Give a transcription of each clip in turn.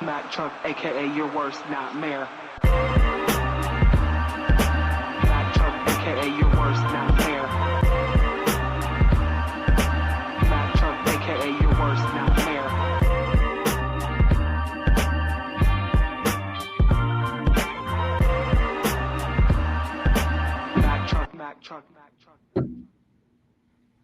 Mack Truck, aka your worst nightmare. Mack Truck, aka your worst nightmare. Mack Truck, aka your worst nightmare. Mack Truck, Mack Truck, Mack Truck.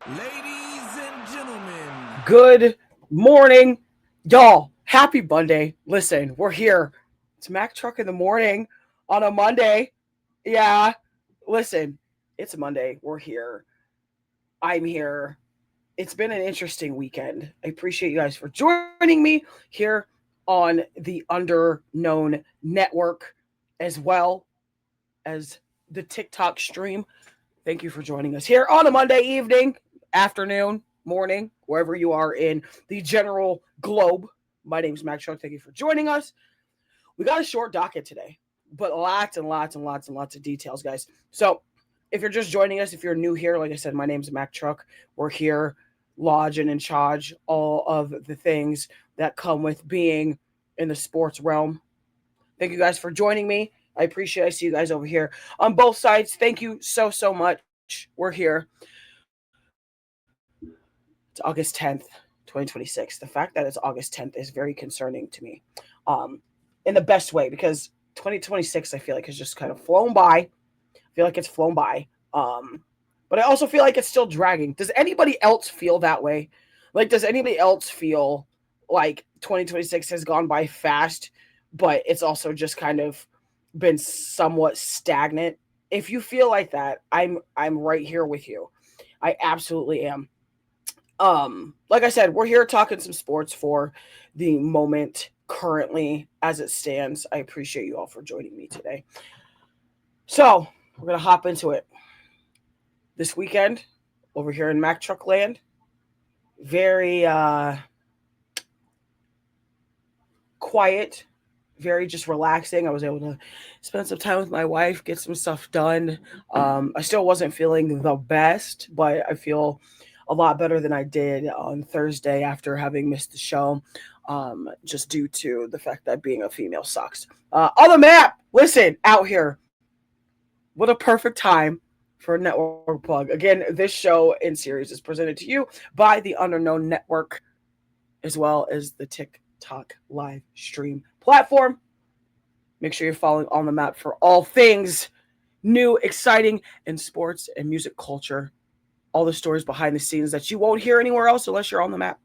Ladies and gentlemen, Good morning, y'all. Happy Monday. Listen, we're here. It's Mack Truck in the morning on a Monday. Yeah, listen, it's a Monday. We're here. I'm here. It's been an interesting weekend. I appreciate you guys for joining me here on the Underknown Network as well as the TikTok stream. Thank you for joining us here on a Monday evening, afternoon, morning, wherever you are in the general globe. My name is Mack Truck. Thank you for joining us. We got a short docket today, but lots and lots of details, guys. So if you're just joining us, if you're new here, like I said, my name is Mack Truck. We're here, lodge and in charge, all of the things that come with being in the sports realm. Thank you guys for joining me. I appreciate it. I see you guys over here on both sides. Thank you so much. We're here. It's August 10th, 2026. The fact that it's August 10th is very concerning to me, in the best way, because 2026, I feel like, has just kind of flown by. I feel like it's flown by. But I also feel like it's still dragging. Does anybody else feel that way? Like, does anybody else feel like 2026 has gone by fast, but it's also just kind of been somewhat stagnant? If you feel like that, I'm right here with you. I absolutely am. Like I said, we're here talking some sports for the moment currently as it stands. I appreciate you all for joining me today. So we're gonna hop into it. This weekend over here in Mack Truck Land, very quiet, very just relaxing. I was able to spend some time with my wife, get some stuff done. I still wasn't feeling the best, but I feel a lot better than I did on Thursday after having missed the show, just due to the fact that being a female sucks. On the map, listen, out here, what a perfect time for a network plug. Again, this show in series is presented to you by the Underknown Network, as well as the TikTok live stream platform. Make sure you're following On the Map for all things new, exciting in sports and music culture. All the stories behind the scenes that you won't hear anywhere else unless you're on the map.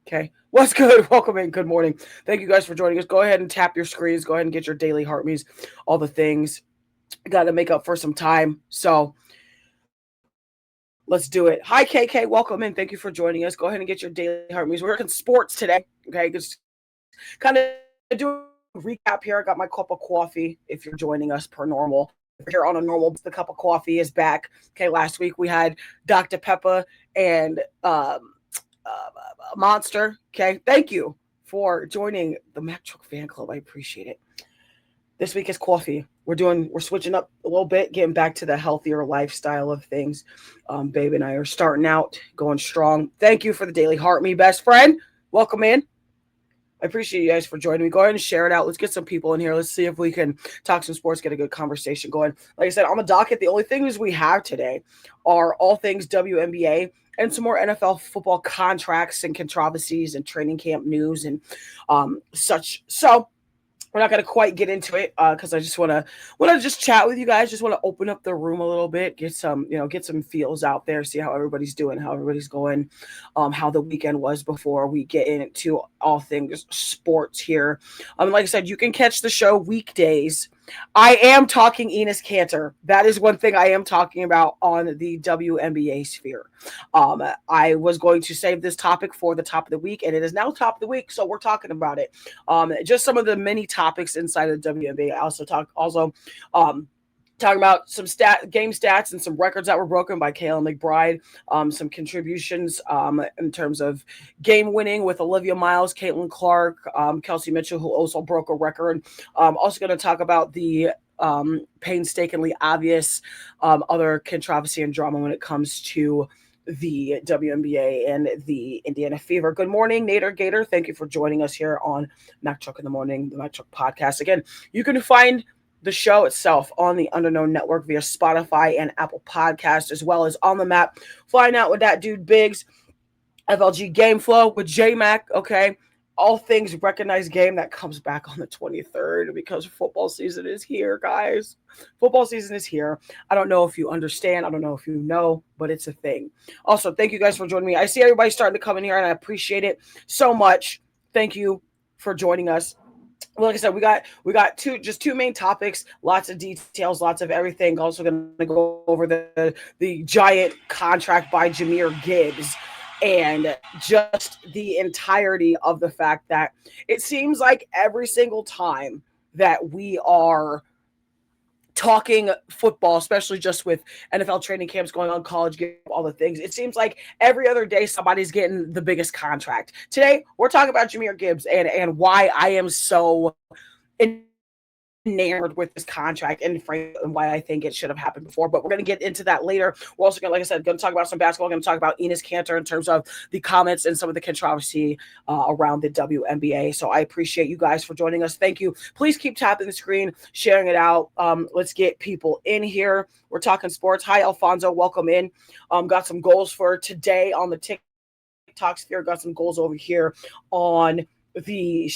Okay. What's good? Welcome in. Good morning. Thank you guys for joining us. Go ahead and tap your screens. Go ahead and get your daily heart me's, all the things. Got to make up for some time. So let's do it. Hi, KK. Welcome in. Thank you for joining us. Go ahead and get your daily heart me's. We're working sports today. Okay. Just kind of do a recap here. I got my cup of coffee if you're joining us per normal. Here on a normal, the cup of coffee is back. Okay, last week we had Dr. Pepper and Monster. Okay, thank you for joining the Mack Truck fan club. I appreciate it. This week is coffee. We're switching up a little bit, getting back to the healthier lifestyle of things. Babe and I are starting out, going strong. Thank you for the daily heart, me best friend. Welcome in. I appreciate you guys for joining me. Go ahead and share it out. Let's get some people in here. Let's see if we can talk some sports, get a good conversation going. Like I said, on the docket, the only things we have today are all things WNBA and some more NFL football contracts and controversies and training camp news and such. So we're not going to quite get into it because I just want to just chat with you guys. Just want to open up the room a little bit, get some feels out there, see how everybody's doing, how everybody's going, how the weekend was before we get into all things sports here. Like I said, you can catch the show weekdays. I am talking Enes Kanter. That is one thing I am talking about on the WNBA sphere. I was going to save this topic for the top of the week, and it is now top of the week, so we're talking about it. Just some of the many topics inside of the WNBA. I also talking about some game stats and some records that were broken by Kayla McBride, some contributions in terms of game winning with Olivia Miles, Caitlin Clark, Kelsey Mitchell, who also broke a record. Also going to talk about the painstakingly obvious other controversy and drama when it comes to the WNBA and the Indiana Fever. Good morning, Nader Gator. Thank you for joining us here on Mack Truck in the Morning, the Mack Truck podcast. Again, you can find the show itself on the Underknown Network via Spotify and Apple Podcast, as well as on the map. Find out what that dude Biggs, FLG Game Flow with J-Mac, okay? All things recognized game that comes back on the 23rd because football season is here, guys. Football season is here. I don't know if you understand. I don't know if you know, but it's a thing. Also, thank you guys for joining me. I see everybody starting to come in here, and I appreciate it so much. Thank you for joining us. Like I said, we got two main topics, lots of details, lots of everything. Also going to go over the giant contract by Jahmyr Gibbs and just the entirety of the fact that it seems like every single time that we are talking football, especially just with NFL training camps going on, college game, all the things, it seems like every other day somebody's getting the biggest contract. Today, we're talking about Jahmyr Gibbs and why I am so enamored with this contract and why I think it should have happened before. But we're going to get into that later. We're also going to, like I said, going to talk about some basketball. We're going to talk about Enes Kanter in terms of the comments and some of the controversy around the WNBA. So I appreciate you guys for joining us. Thank you. Please keep tapping the screen, sharing it out. Let's get people in here. We're talking sports. Hi, Alfonso. Welcome in. Got some goals for today on the TikTok sphere. Got some goals over here on the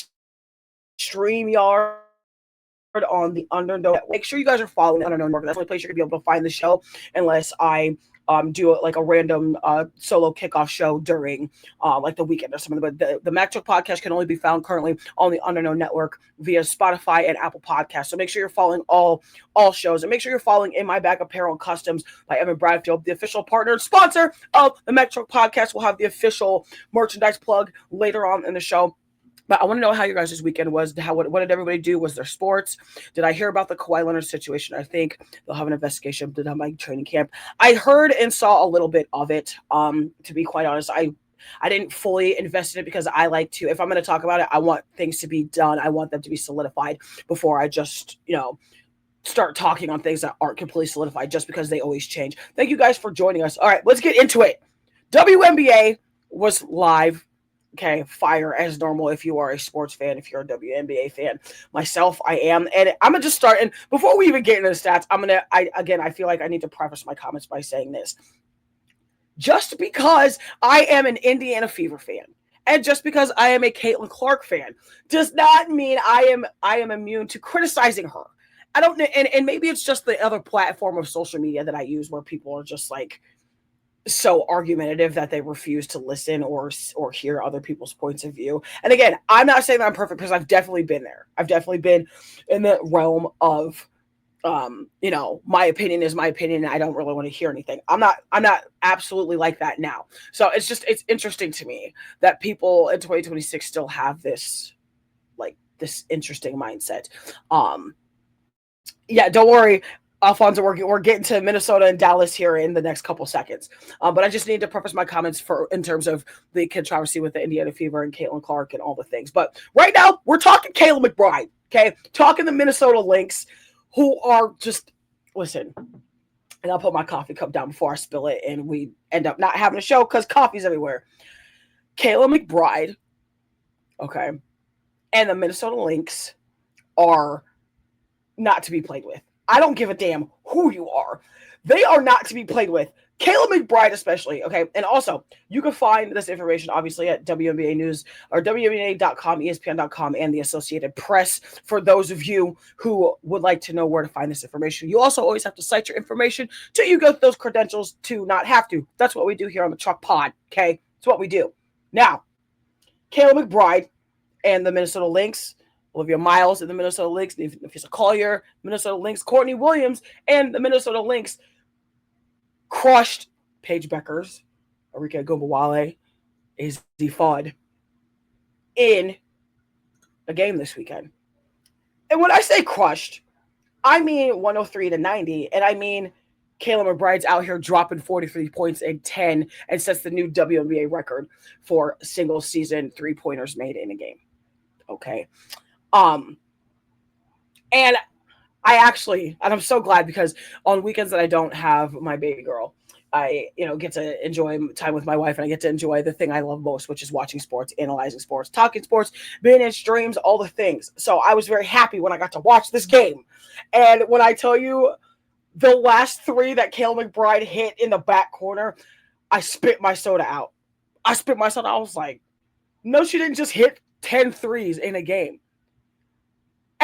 StreamYard on the Underknown. Make sure you guys are following the Underknown Network. That's the only place you're gonna be able to find the show, unless I do like a random solo kickoff show during like the weekend or something. But the Mack Truck podcast can only be found currently on the Underknown Network via Spotify and Apple Podcasts. So make sure you're following all shows, and make sure you're following In My Bag Apparel and Customs by Evan Bradfield, the official partner and sponsor of the Mack Truck podcast. We'll have the official merchandise plug later on in the show. But I want to know how your guys' weekend was. What did everybody do? Was there sports? Did I hear about the Kawhi Leonard situation? I think they'll have an investigation done by training camp. I heard and saw a little bit of it. To be quite honest, I didn't fully invest in it because I like to, if I'm going to talk about it, I want things to be done. I want them to be solidified before I just, start talking on things that aren't completely solidified just because they always change. Thank you guys for joining us. All right, let's get into it. WNBA was live. Okay, fire as normal if you are a sports fan, if you're a WNBA fan. Myself, I am. And I'm going to just start. And before we even get into the stats, I feel like I need to preface my comments by saying this. Just because I am an Indiana Fever fan, and just because I am a Caitlin Clark fan, does not mean I am immune to criticizing her. I don't know. And maybe it's just the other platform of social media that I use where people are just like, so argumentative that they refuse to listen or hear other people's points of view. And again, I'm not saying that I'm perfect because I've definitely been there. I've definitely been in the realm of, my opinion is my opinion. And I don't really want to hear anything. I'm not absolutely like that now. So it's interesting to me that people in 2026 still have this interesting mindset. Yeah, don't worry, Alfonso, we're getting to Minnesota and Dallas here in the next couple seconds. But I just need to preface my comments in terms of the controversy with the Indiana Fever and Caitlin Clark and all the things. But right now, we're talking Kayla McBride, okay? Talking the Minnesota Lynx, who are just, listen, and I'll put my coffee cup down before I spill it, and we end up not having a show because coffee's everywhere. Kayla McBride, okay, and the Minnesota Lynx are not to be played with. I don't give a damn who you are. They are not to be played with. Kayla McBride especially, okay? And also, you can find this information, obviously, at WNBA News or WNBA.com, ESPN.com, and the Associated Press for those of you who would like to know where to find this information. You also always have to cite your information till you get those credentials to not have to. That's what we do here on the Truck Pod, okay? That's what we do. Now, Kayla McBride and the Minnesota Lynx, Olivia Miles and the Minnesota Lynx, Nafisa Collier, Minnesota Lynx, Courtney Williams, and the Minnesota Lynx crushed Paige Beckers, Arika Gumbawale, Izzy Fudd in a game this weekend. And when I say crushed, I mean 103-90, and I mean Kayla McBride's out here dropping 43 points and 10 and sets the new WNBA record for single season three-pointers made in a game. Okay. And I'm so glad because on weekends that I don't have my baby girl, I get to enjoy time with my wife, and I get to enjoy the thing I love most, which is watching sports, analyzing sports, talking sports, being in streams, all the things. So I was very happy when I got to watch this game. And when I tell you the last three that Kale McBride hit in the back corner, I spit my soda out. I spit my soda. I was like, no, she didn't just hit 10 threes in a game.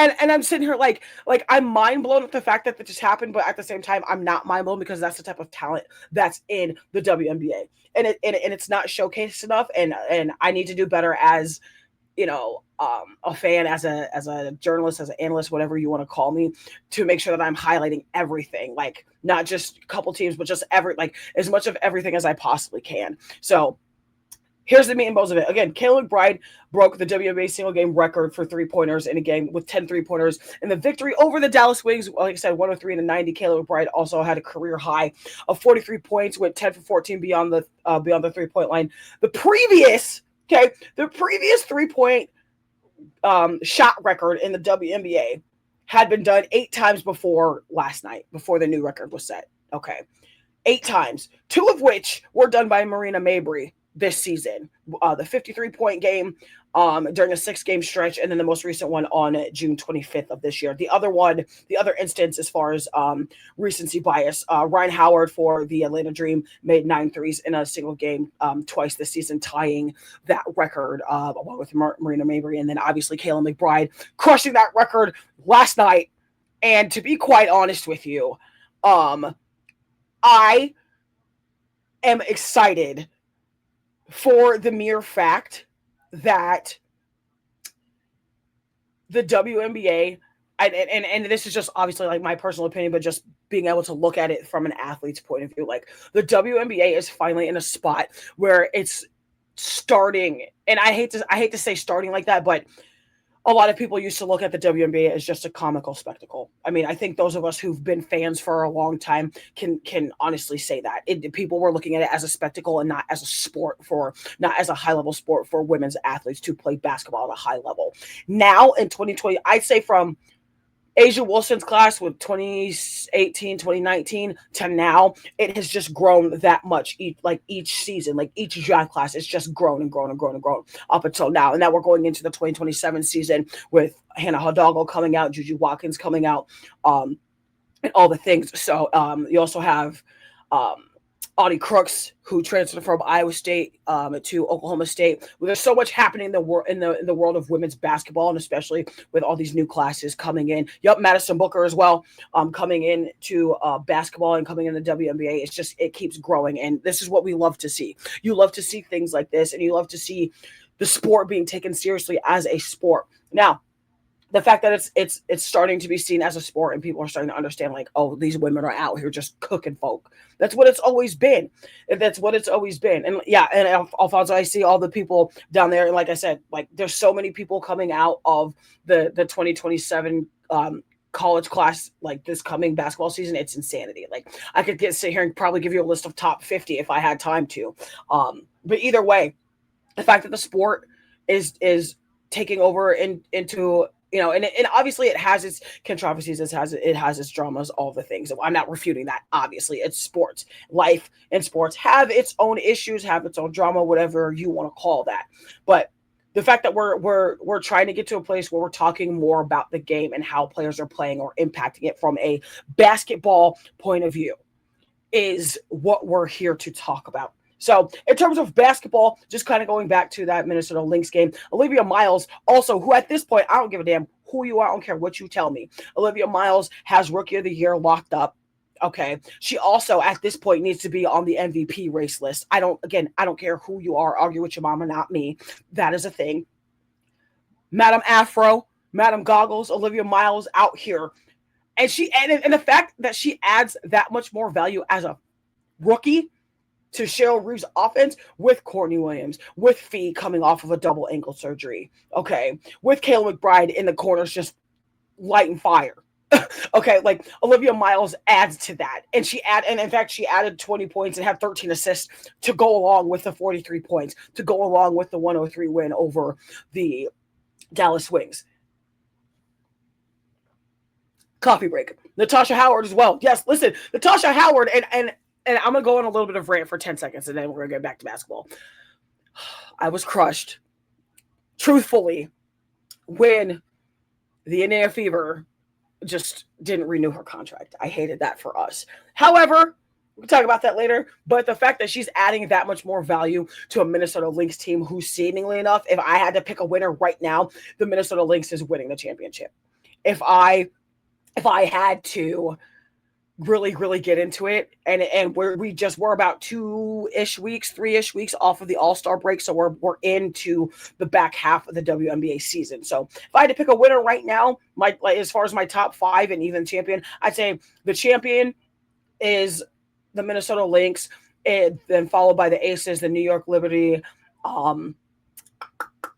And I'm sitting here like I'm mind blown at the fact that just happened, but at the same time, I'm not mind blown because that's the type of talent that's in the WNBA, and it's not showcased enough. And I need to do better as a fan, as a journalist, as an analyst, whatever you want to call me, to make sure that I'm highlighting everything, like not just a couple teams, but just as much of everything as I possibly can. So here's the meat and bones of it. Again, Kayla McBride broke the WNBA single game record for 3-pointers in a game with 10 3-pointers. In the victory over the Dallas Wings, like I said, 103-90, Kayla McBride also had a career high of 43 points with 10 for 14 beyond the 3-point line. The previous 3-point shot record in the WNBA had been done 8 times before last night, before the new record was set. Okay. 8 times, 2 of which were done by Marina Mabrey this season. The 53-point game during a 6-game stretch, and then the most recent one on June 25th of this year. The other instance as far as recency bias, Ryan Howard for the Atlanta Dream made 9 threes in a single game twice this season, tying that record along with Marina Mabrey. And then obviously Kayla McBride crushing that record last night. And to be quite honest with you, I am excited for the mere fact that the WNBA, and this is just obviously like my personal opinion, but just being able to look at it from an athlete's point of view, like the WNBA is finally in a spot where it's starting, and I hate to say starting like that, but a lot of people used to look at the WNBA as just a comical spectacle. I mean, I think those of us who've been fans for a long time can honestly say that. People were looking at it as a spectacle and not as a sport, not as a high-level sport for women's athletes to play basketball at a high level. Now in 2020, I'd say from Asia Wilson's class with 2018, 2019 to now, it has just grown that much each season, like each draft class, it's just grown and grown and grown and grown up until now. And now we're going into the 2027 season with Hannah Hidalgo coming out, Juju Watkins coming out, and all the things. So you also have Audie Crooks, who transferred from Iowa State to Oklahoma State. Well, there's so much happening in the world of women's basketball, and especially with all these new classes coming in. Yup, Madison Booker as well, coming in to basketball and coming in the WNBA. It keeps growing, and this is what we love to see. You love to see things like this, and you love to see the sport being taken seriously as a sport. Now, the fact that it's starting to be seen as a sport and people are starting to understand, like, oh, these women are out here just cooking folk. That's what it's always been. That's what it's always been. And yeah, and Alfonso, I see all the people down there. And like I said, like there's so many people coming out of the 2027 college class, like this coming basketball season. It's insanity. Like I could sit here and probably give you a list of top 50 if I had time to. But either way, the fact that the sport is taking over into, and obviously it has its controversies, it has its dramas, all the things. I'm not refuting that. Obviously, it's sports. Life and sports have its own issues, have its own drama, whatever you want to call that. But the fact that we're trying to get to a place where we're talking more about the game and how players are playing or impacting it from a basketball point of view is what we're here to talk about. So in terms of basketball, just kind of going back to that Minnesota Lynx game, Olivia Miles also, who at this point, I don't give a damn who you are. I don't care what you tell me. Olivia Miles has Rookie of the Year locked up. Okay. She also at this point needs to be on the MVP race list. I don't care who you are. Argue with your mama, not me. That is a thing. Madam Afro, Madam Goggles, Olivia Miles out here. And the fact that she adds that much more value as a rookie to Cheryl Reeves' offense with Courtney Williams, with Fee coming off of a double ankle surgery, okay, with Kayla McBride in the corners just lighting fire. Okay, like Olivia Miles adds to that. And in fact, she added 20 points and had 13 assists to go along with the 43 points, to go along with the 103 win over the Dallas Wings. Coffee break. Natasha Howard as well. Yes, listen, Natasha Howard and and I'm going to go on a little bit of rant for 10 seconds, and then we're going to get back to basketball. I was crushed, truthfully, when the Indiana Fever just didn't renew her contract. I hated that for us. However, we'll talk about that later. But the fact that she's adding that much more value to a Minnesota Lynx team who, seemingly enough, if I had to pick a winner right now, the Minnesota Lynx is winning the championship. If I had to really get into it, and we're about 2-ish weeks, 3-ish weeks off of the All-Star break, so we're into the back half of the WNBA season. So if I had to pick a winner right now, as far as my top 5 and even champion, I'd say the champion is the Minnesota Lynx, and then followed by the Aces, the New York Liberty,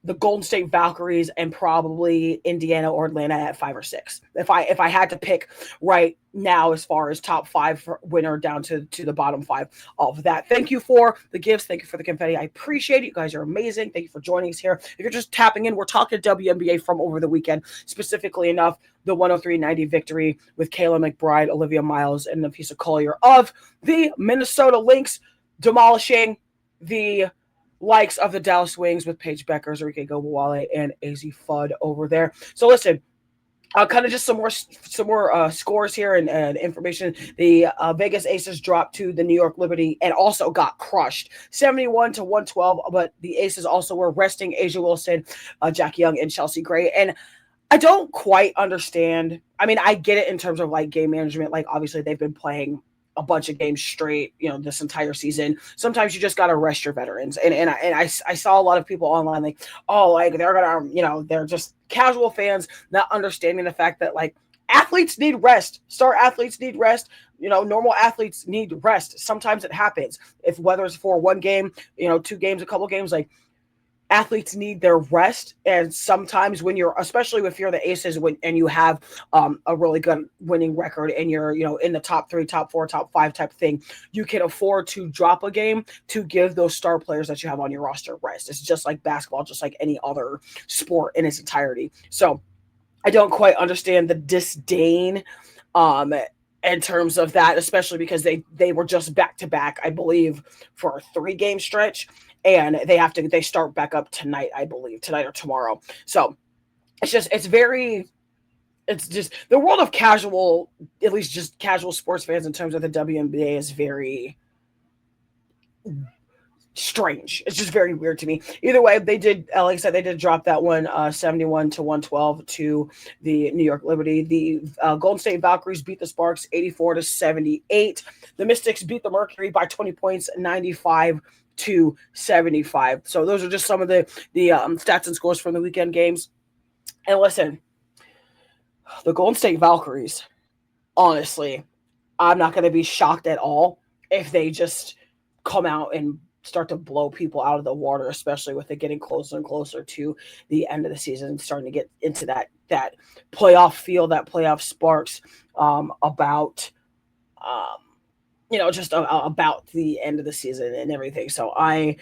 the Golden State Valkyries, and probably Indiana or Atlanta at 5 or 6. If I had to pick right now as far as top 5 winner down to the bottom 5 of that. Thank you for the gifts. Thank you for the confetti. I appreciate it. You guys are amazing. Thank you for joining us here. If you're just tapping in, we're talking WNBA from over the weekend, specifically enough the 103-90 victory with Kayla McBride, Olivia Miles, and Nafisa Collier of the Minnesota Lynx, demolishing the likes of the Dallas Wings with Paige Becker, Zurike Gobawale, and AZ Fudd over there. So listen, kind of just some more scores here and information. The Vegas Aces dropped to the New York Liberty and also got crushed, 71-112. But the Aces also were resting Asia Wilson, Jack Young, and Chelsea Gray. And I don't quite understand. I mean, I get it in terms of like game management. Like obviously they've been playing a bunch of games straight, this entire season. Sometimes you just got to rest your veterans. And I saw a lot of people online like, oh, like they're going to, they're just casual fans, not understanding the fact that like athletes need rest. Star athletes need rest. Normal athletes need rest. Sometimes it happens. Whether it's for one game, 2 games, a couple games, like athletes need their rest. And sometimes especially if you're the Aces and you have a really good winning record and you're, in the top 3, top 4, top 5 type thing, you can afford to drop a game to give those star players that you have on your roster rest. It's just like basketball, just like any other sport in its entirety. So I don't quite understand the disdain in terms of that, especially because they were just back to back, I believe, for a 3-game stretch. And they start back up tonight, I believe, tonight or tomorrow. So it's just the world of casual, at least just casual sports fans in terms of the WNBA is very strange. It's just very weird to me. Either way, they did, like I said, they did drop that one 71-112 to the New York Liberty. The Golden State Valkyries beat the Sparks 84-78. The Mystics beat the Mercury by 20 points, 95-75. So those are just some of the stats and scores from the weekend games. And listen, the Golden State Valkyries, honestly, I'm not going to be shocked at all if they just come out and start to blow people out of the water, especially with it getting closer and closer to the end of the season, starting to get into that playoff feel, that playoff sparks about the end of the season and everything. So I'm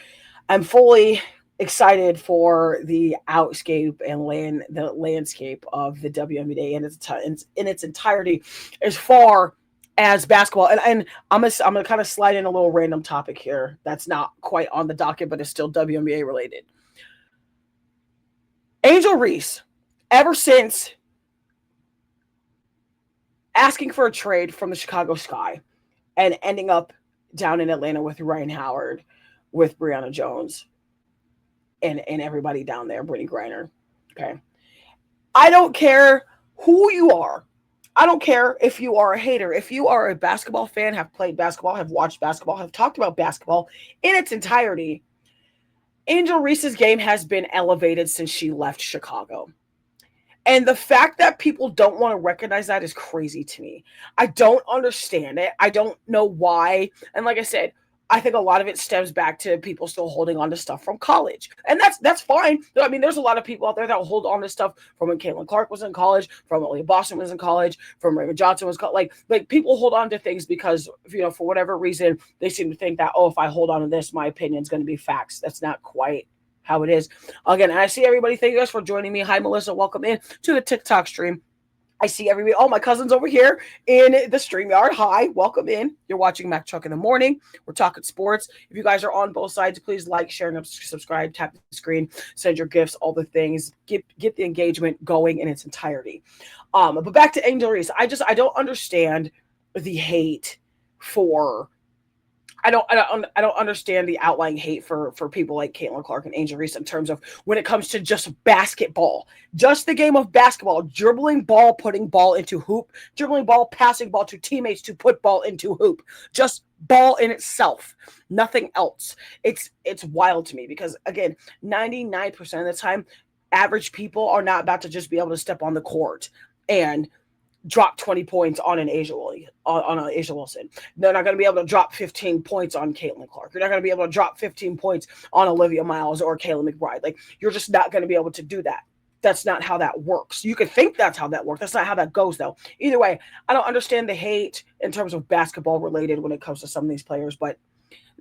fully excited for the outscape and the landscape of the WNBA in its entirety as far as basketball. And I'm gonna kind of slide in a little random topic here that's not quite on the docket, but it's still WNBA related. Angel Reese, ever since asking for a trade from the Chicago Sky and ending up down in Atlanta with Ryan Howard, with Brianna Jones, and everybody down there, Brittany Griner. Okay. I don't care who you are. I don't care if you are a hater. If you are a basketball fan, have played basketball, have watched basketball, have talked about basketball in its entirety, Angel Reese's game has been elevated since she left Chicago. And the fact that people don't want to recognize that is crazy to me. I don't understand it. I don't know why. And like I said, I think a lot of it stems back to people still holding on to stuff from college. And that's fine. I mean, there's a lot of people out there that hold on to stuff from when Caitlin Clark was in college, from when Leah Boston was in college, from Raymond Johnson was like people hold on to things because, for whatever reason, they seem to think that, if I hold on to this, my opinion is going to be facts. That's not quite how it is. Again, and I see everybody. Thank you guys for joining me. Hi, Melissa. Welcome in to the TikTok stream. I see everybody. Oh, my cousin's over here in the StreamYard. Hi, welcome in. You're watching Mack Truck in the morning. We're talking sports. If you guys are on both sides, please like, share, and subscribe. Tap the screen, send your gifts, all the things. Get the engagement going in its entirety. But back to Angel Reese. I don't understand the hate for. I don't understand the outlying hate for people like Caitlin Clark and Angel Reese in terms of when it comes to just basketball, just the game of basketball, dribbling ball, putting ball into hoop, dribbling ball, passing ball to teammates to put ball into hoop, just ball in itself, nothing else. It's wild to me because again, 99% of the time, average people are not about to just be able to step on the court and drop 20 points on an Asia Wilson. They're not going to be able to drop 15 points on Caitlin Clark. You're not going to be able to drop 15 points on Olivia Miles or Kayla McBride. Like, you're just not going to be able to do that. That's not how that works. You could think that's how that works. That's not how that goes, though. Either way, I don't understand the hate in terms of basketball related when it comes to some of these players, but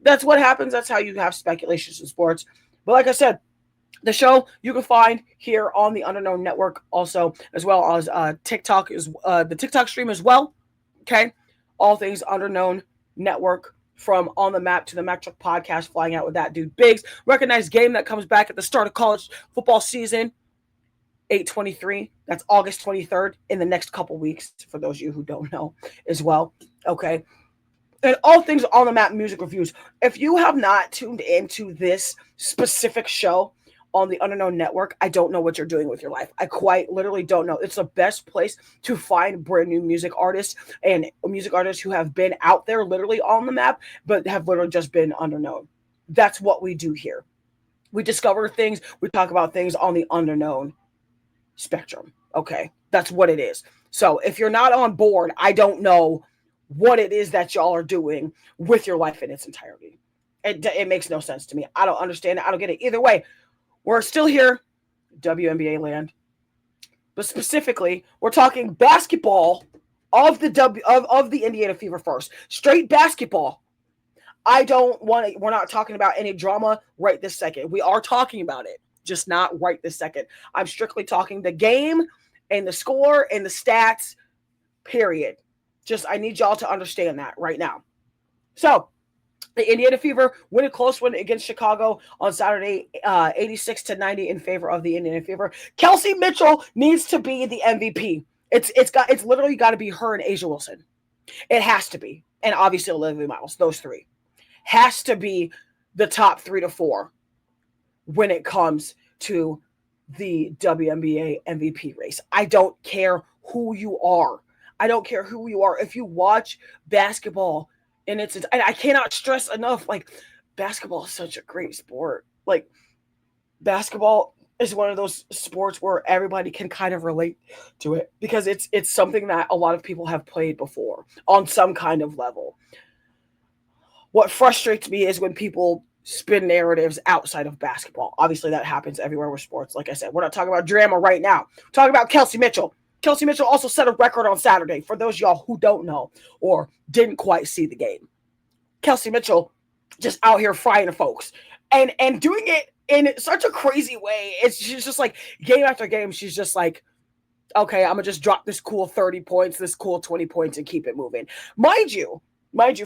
that's what happens. That's how you have speculations in sports. But like I said, the show you can find here on the Underknown Network, also as well as TikTok is the TikTok stream as well. Okay, all things Underknown Network, from On the Map to the Mack Truck podcast, flying out with that dude Biggs. Recognized game that comes back at the start of college football season, 8/23. That's August 23rd in the next couple weeks. For those of you who don't know, as well. Okay. And all things On the Map music reviews. If you have not tuned into this specific show on the Underknown Network, I don't know what you're doing with your life. I quite literally don't know. It's the best place to find brand new music artists and music artists who have been out there literally on the map, but have literally just been underknown. That's what we do here. We discover things. We talk about things on the underknown spectrum. Okay. That's what it is. So if you're not on board, I don't know what it is that y'all are doing with your life in its entirety. It makes no sense to me. I don't understand it. I don't get it. Either way, we're still here, WNBA land. But specifically, we're talking basketball of the Indiana Fever first. Straight basketball. We're not talking about any drama right this second. We are talking about it, just not right this second. I'm strictly talking the game and the score and the stats, period. Just, I need y'all to understand that right now. So, the Indiana Fever win a close win against Chicago on Saturday, 86-90 in favor of the Indiana Fever. Kelsey Mitchell needs to be the MVP. It's literally got to be her and Asia Wilson. It has to be. And obviously Olivia Miles, those three. Has to be the top 3 to 4 when it comes to the WNBA MVP race. I don't care who you are. I don't care who you are. If you watch basketball, and I cannot stress enough, like, basketball is such a great sport. Like, basketball is one of those sports where everybody can kind of relate to it because it's something that a lot of people have played before on some kind of level. What frustrates me is when people spin narratives outside of basketball. Obviously, that happens everywhere with sports. Like I said, we're not talking about drama right now. We're talking about Kelsey Mitchell. Kelsey Mitchell also set a record on Saturday, for those of y'all who don't know or didn't quite see the game. Kelsey Mitchell just out here frying the folks and doing it in such a crazy way. She's just like, game after game, she's just like, okay, I'm going to just drop this cool 30 points, this cool 20 points, and keep it moving. Mind you,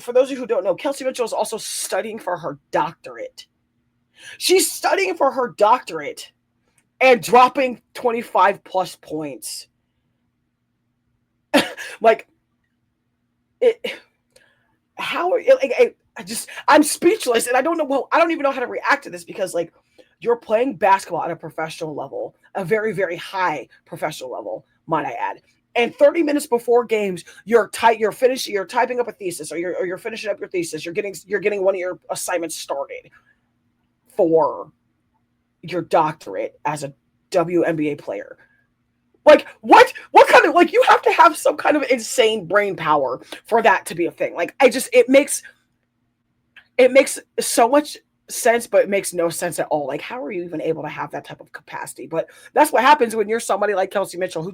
for those of you who don't know, Kelsey Mitchell is also studying for her doctorate. She's studying for her doctorate and dropping 25 plus points. Like, I'm speechless, and I don't even know how to react to this because, like, you're playing basketball at a professional level, a very, very high professional level, might I add. And 30 minutes before games, you're typing up a thesis, or you're finishing up your thesis. You're getting one of your assignments started for your doctorate as a WNBA player. Like, what kind of, like, you have to have some kind of insane brain power for that to be a thing. Like, it makes so much sense, but it makes no sense at all. Like, how are you even able to have that type of capacity? But that's what happens when you're somebody like Kelsey Mitchell, who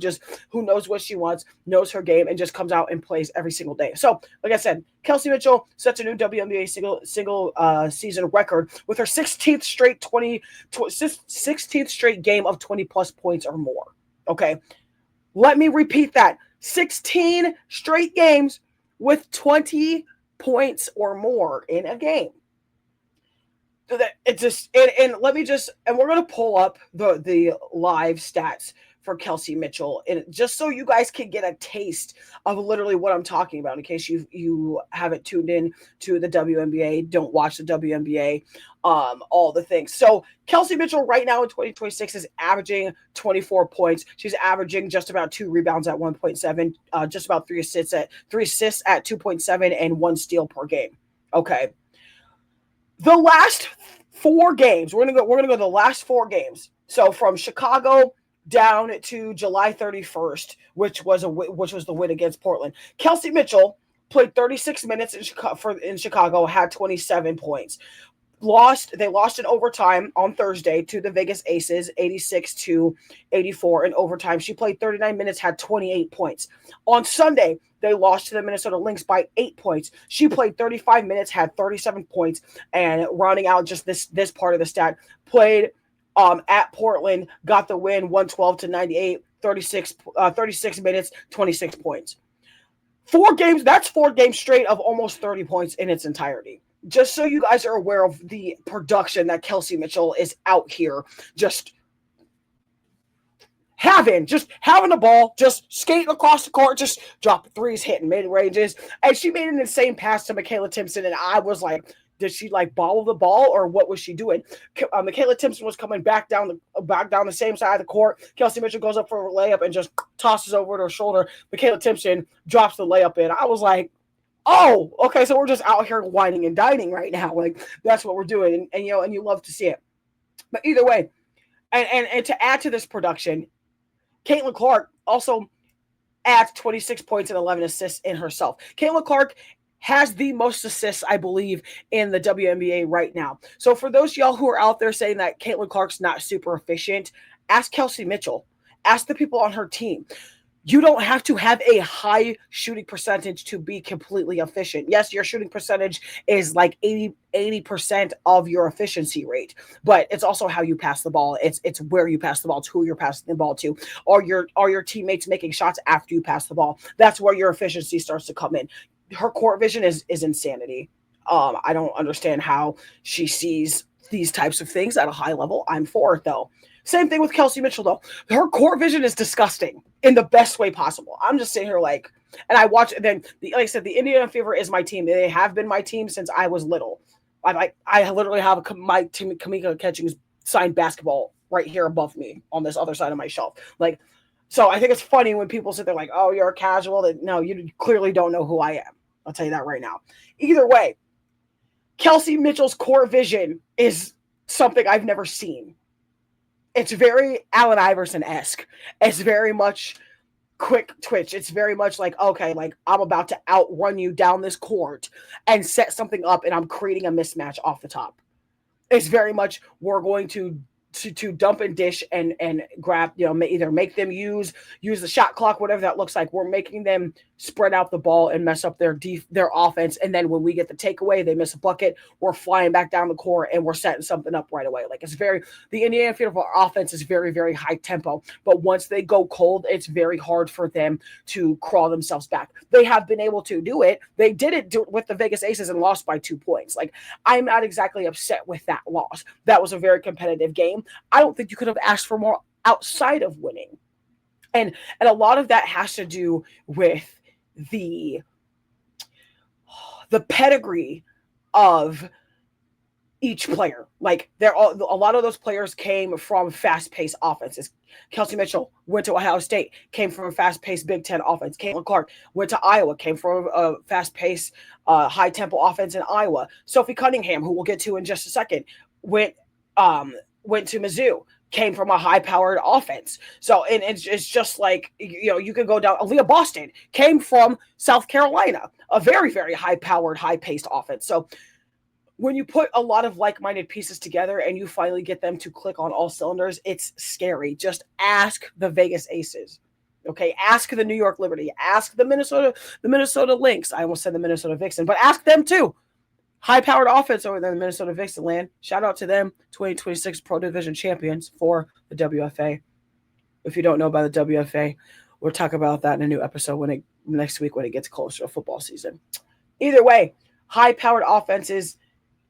knows what she wants, knows her game, and just comes out and plays every single day. So, like I said, Kelsey Mitchell sets a new WNBA single season record with her 16th straight game of 20 plus points or more. Okay. Let me repeat that. 16 straight games with 20 points or more in a game. It just and let me just and we're gonna pull up the live stats for Kelsey Mitchell, and just so you guys can get a taste of literally what I'm talking about, in case you haven't tuned in to the WNBA, don't watch the WNBA, all the things. So Kelsey Mitchell right now in 2026 is averaging 24 points. She's averaging just about 2 rebounds at 1.7, just about 3 assists at 2.7, and 1 steal per game. Okay. The last 4 games, we're gonna go the last 4 games. So from Chicago down to July 31st, which was the win against Portland. Kelsey Mitchell played 36 minutes in Chicago, had 27 points. They lost in overtime on Thursday to the Vegas Aces, 86-84 in overtime. She played 39 minutes, had 28 points. On Sunday, they lost to the Minnesota Lynx by 8 points. She played 35 minutes, had 37 points, and rounding out just this part of the stat, played at Portland, got the win 112-98, 36 minutes, 26 points. 4 games, that's 4 games straight of almost 30 points in its entirety. Just so you guys are aware of the production that Kelsey Mitchell is out here just having the ball, just skating across the court, just dropping threes, hitting mid-ranges. And she made an insane pass to Michaela Timpson, and I was like, did she like bobble the ball or what was she doing? Michaela Timpson was coming back down the same side of the court. Kelsey Mitchell goes up for a layup and just tosses over to her shoulder. Michaela Timpson drops the layup in. I was like, oh, okay, so we're just out here whining and dining right now. Like, that's what we're doing. And you love to see it. But either way, and to add to this production, Caitlin Clark also adds 26 points and 11 assists in herself. Caitlin Clark has the most assists, I believe, in the WNBA right now. So for those of y'all who are out there saying that Caitlin Clark's not super efficient, ask Kelsey Mitchell. Ask the people on her team. You don't have to have a high shooting percentage to be completely efficient. Yes, your shooting percentage is like 80% of your efficiency rate, but it's also how you pass the ball. It's where you pass the ball, to who you're passing the ball to. Are your teammates making shots after you pass the ball? That's where your efficiency starts to come in. Her court vision is insanity. I don't understand how she sees these types of things at a high level. I'm for it though. Same thing with Kelsey Mitchell, though. Her court vision is disgusting in the best way possible. I'm just sitting here like, and I watch, then, like I said, the Indiana Fever is my team. They have been my team since I was little. I literally have my team, Kamika Catchings signed basketball right here above me on this other side of my shelf. Like, so I think it's funny when people sit there like, oh, you're a casual. That no, you clearly don't know who I am. I'll tell you that right now. Either way, Kelsey Mitchell's court vision is something I've never seen. It's very Allen Iverson-esque. It's very much quick twitch. It's very much like, okay, like I'm about to outrun you down this court and set something up, and I'm creating a mismatch off the top. It's very much we're going to dump and dish and grab, either make them use the shot clock, whatever that looks like. We're making them spread out the ball and mess up their offense. And then when we get the takeaway, they miss a bucket. We're flying back down the court and we're setting something up right away. Like the Indiana Fever offense is very, very high tempo. But once they go cold, it's very hard for them to crawl themselves back. They have been able to do it. They did it with the Vegas Aces and lost by 2 points. Like, I'm not exactly upset with that loss. That was a very competitive game. I don't think you could have asked for more outside of winning. And a lot of that has to do with the pedigree of each player. Like, a lot of those players came from fast-paced offenses. Kelsey Mitchell went to Ohio State, came from a fast-paced Big Ten offense. Caitlin Clark went to Iowa, came from a fast-paced, high-tempo offense in Iowa. Sophie Cunningham, who we'll get to in just a second, went to Mizzou, came from a high-powered offense. So, and it's just like, you could go down. Aaliyah Boston came from South Carolina, a very, very high-powered, high-paced offense. So when you put a lot of like-minded pieces together and you finally get them to click on all cylinders, it's scary. Just ask the Vegas Aces. Okay, ask the New York Liberty. Ask the Minnesota Lynx. I almost said the Minnesota Vixen, but ask them too. High-powered offense over there in the Minnesota Vixen land. Shout out to them, 2026 Pro Division champions for the WFA. If you don't know about the WFA, We'll talk about that in a new episode next week when it gets closer to football season. Either way, high-powered offenses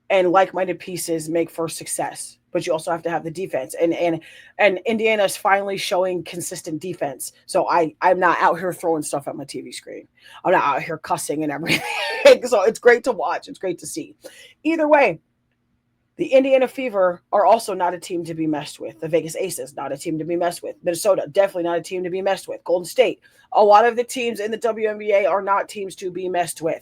and like-minded pieces make for success, but you also have to have the defense. And Indiana's finally showing consistent defense. So I'm not out here throwing stuff at my TV screen. I'm not out here cussing and everything. So it's great to watch. It's great to see. Either way, the Indiana Fever are also not a team to be messed with. The Vegas Aces, not a team to be messed with. Minnesota, definitely not a team to be messed with. Golden State, a lot of the teams in the WNBA are not teams to be messed with.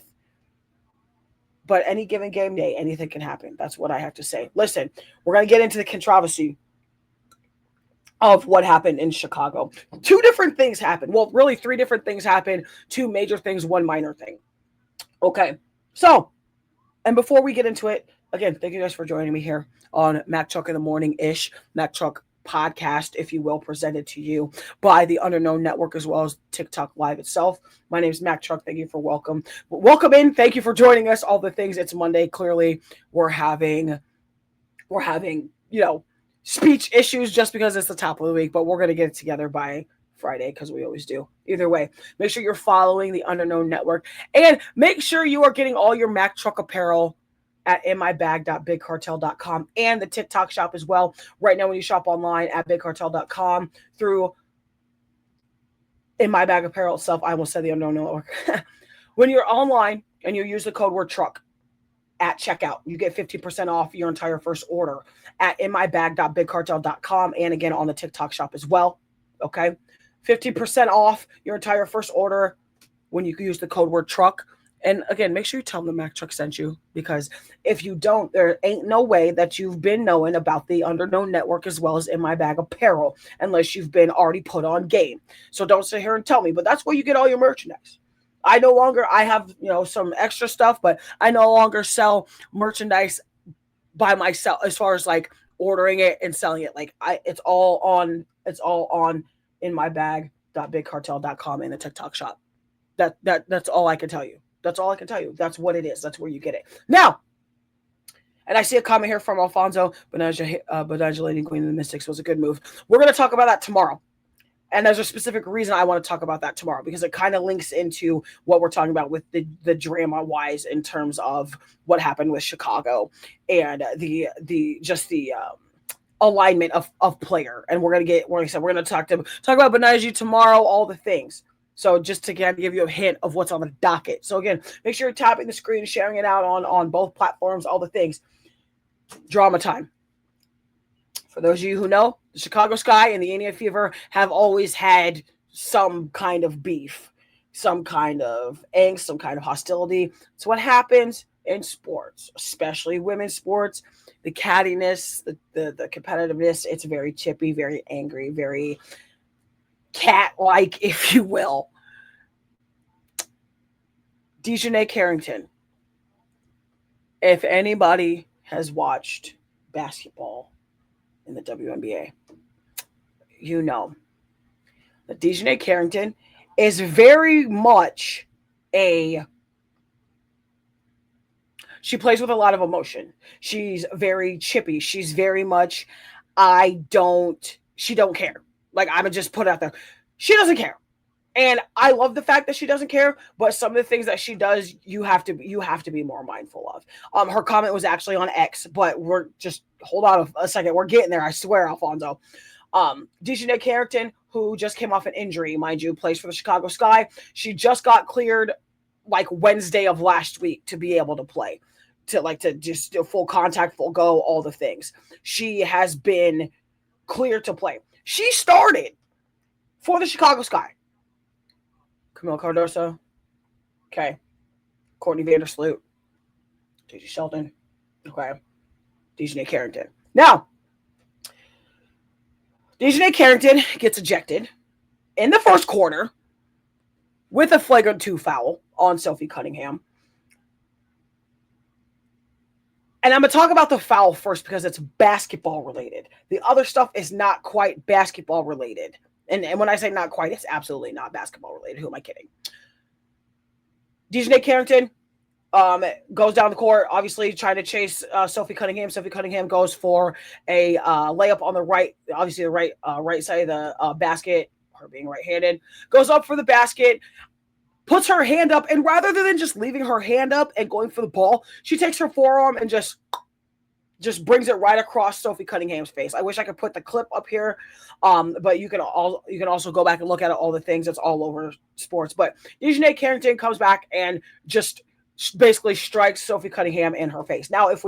But any given game day, anything can happen. That's what I have to say. Listen, we're going to get into the controversy of what happened in Chicago. Two different things happened. Well, really three different things happened. Two major things, one minor thing. Okay. So, and before we get into it, again, thank you guys for joining me here on Mack Truck in the Morning-ish. Mack Truck podcast, if you will, presented to you by the Underknown Network as well as TikTok Live itself. My name is Mack Truck. Thank you for welcome in. Thank you for joining us. All the things. It's Monday. Clearly, we're having speech issues just because it's the top of the week, but we're gonna get it together by Friday because we always do. Either way, make sure you're following the Underknown Network and make sure you are getting all your Mack Truck apparel at inmybag.bigcartel.com and the TikTok shop as well. Right now, when you shop online at bigcartel.com through In My Bag Apparel itself, I will say the Underknown Network. When you're online and you use the code word truck at checkout, you get 50% off your entire first order at inmybag.bigcartel.com and again on the TikTok shop as well. Okay, 50% off your entire first order when you use the code word truck. And again, make sure you tell them the Mack Truck sent you, because if you don't, there ain't no way that you've been knowing about the Underknown Network as well as In My Bag Apparel unless you've been already put on game. So don't sit here and tell me, but that's where you get all your merchandise. I have, some extra stuff, but I no longer sell merchandise by myself as far as like ordering it and selling it. Like it's all on inmybag.bigcartel.com in the TikTok shop. That's all I can tell you. That's all I can tell you. That's what it is. That's where you get it. Now, and I see a comment here from Alfonso, Bonanza Lady Queen of the Mystics was a good move. We're going to talk about that tomorrow. And there's a specific reason I want to talk about that tomorrow, because it kind of links into what we're talking about with the drama-wise in terms of what happened with Chicago and the alignment of player. And we're going to talk about Bonanza tomorrow, all the things. So just to kind of give you a hint of what's on the docket. So again, make sure you're tapping the screen, sharing it out on both platforms, all the things. Drama time. For those of you who know, the Chicago Sky and the Indiana Fever have always had some kind of beef, some kind of angst, some kind of hostility. It's what happens in sports, especially women's sports. The cattiness, the competitiveness, it's very chippy, very angry, very cat-like, if you will. Dejanay Carrington. If anybody has watched basketball in the WNBA, you know that Dejanay Carrington is very much she plays with a lot of emotion. She's very chippy. She's very much, she don't care. Like, I'm going to just put it out there. She doesn't care. And I love the fact that she doesn't care, but some of the things that she does, you have to be more mindful of. Her comment was actually on X, but hold on a second. We're getting there. I swear, Alfonso. Dejanay Carrington, who just came off an injury, mind you, plays for the Chicago Sky. She just got cleared like Wednesday of last week to be able to play, to just do full contact, full go, all the things. She has been cleared to play. She started for the Chicago Sky. Camille Cardoso, okay. Courtney Vandersloot, T.J. Shelton, okay. Dejanay Carrington. Now, Dejanay Carrington gets ejected in the first quarter with a flagrant 2 foul on Sophie Cunningham. And I'm going to talk about the foul first because it's basketball related. The other stuff is not quite basketball related. And when I say not quite, it's absolutely not basketball related. Who am I kidding? Dejanay Carrington goes down the court, obviously trying to chase Sophie Cunningham. Sophie Cunningham goes for a layup on the right, obviously the right side of the basket. her being right-handed, goes up for the basket, puts her hand up, and rather than just leaving her hand up and going for the ball, she takes her forearm and just brings it right across Sophie Cunningham's face. I wish I could put the clip up here, but you can also go back and look at it, all the things. It's all over sports. But Dejanay Carrington comes back and just basically strikes Sophie Cunningham in her face. Now, if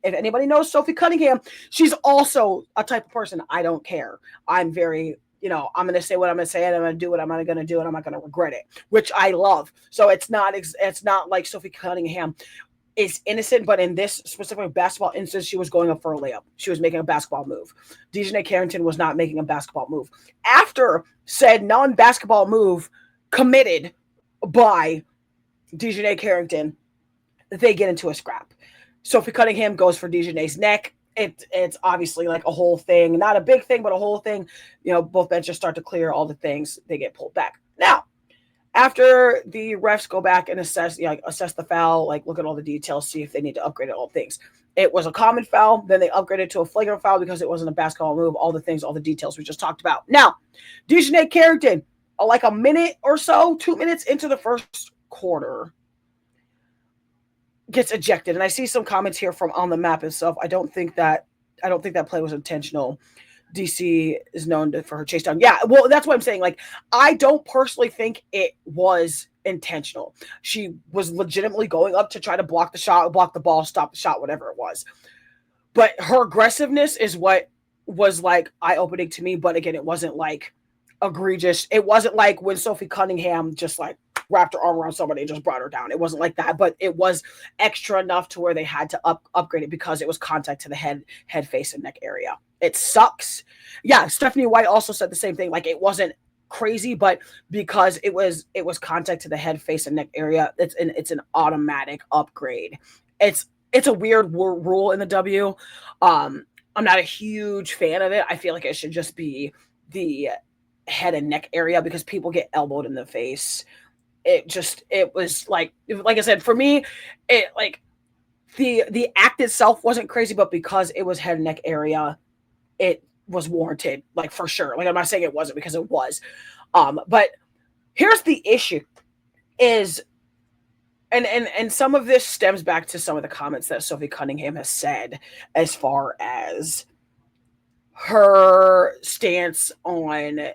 anybody knows Sophie Cunningham, she's also a type of person. I don't care. I'm very, I'm going to say what I'm going to say, and I'm going to do what I'm going to do, and I'm not going to regret it, which I love. So it's not like Sophie Cunningham is innocent, but in this specific basketball instance, she was going up for a layup. She was making a basketball move. Dejanay Carrington was not making a basketball move. After said non-basketball move committed by Dejanay Carrington, they get into a scrap. Sophie Cunningham goes for Dejanay's neck. It's obviously like a whole thing, not a big thing, but a whole thing. Both benches start to clear all the things. They get pulled back. Now, after the refs go back and assess the foul, look at all the details, see if they need to upgrade all things. It was a common foul. Then they upgraded to a flagrant foul because it wasn't a basketball move. All the things, all the details we just talked about. Now, Dejanay Carrington, like a minute or so, 2 minutes into the first quarter, gets ejected. And I see some comments here from on the map itself. I don't think that play was intentional. DC is known for her chase down. Yeah, well, that's what I'm saying. I don't personally think it was intentional. She was legitimately going up to try to block the shot, block the ball, stop the shot, whatever it was. But her aggressiveness is what was eye-opening to me. But again, it wasn't egregious. It wasn't like when Sophie Cunningham just wrapped her arm around somebody and just brought her down. It wasn't like that, but it was extra enough to where they had to upgrade it because it was contact to the head, face, and neck area. It sucks. Yeah, Stephanie White also said the same thing. It wasn't crazy, but because it was contact to the head, face, and neck area, it's an automatic upgrade. It's a weird rule in the W. I'm not a huge fan of it. I feel like it should just be the head and neck area because people get elbowed in the face. It was like I said, for me, the act itself wasn't crazy, but because it was head and neck area, it was warranted, for sure. I'm not saying it wasn't, because it was. But here's the issue is, and some of this stems back to some of the comments that Sophie Cunningham has said as far as her stance on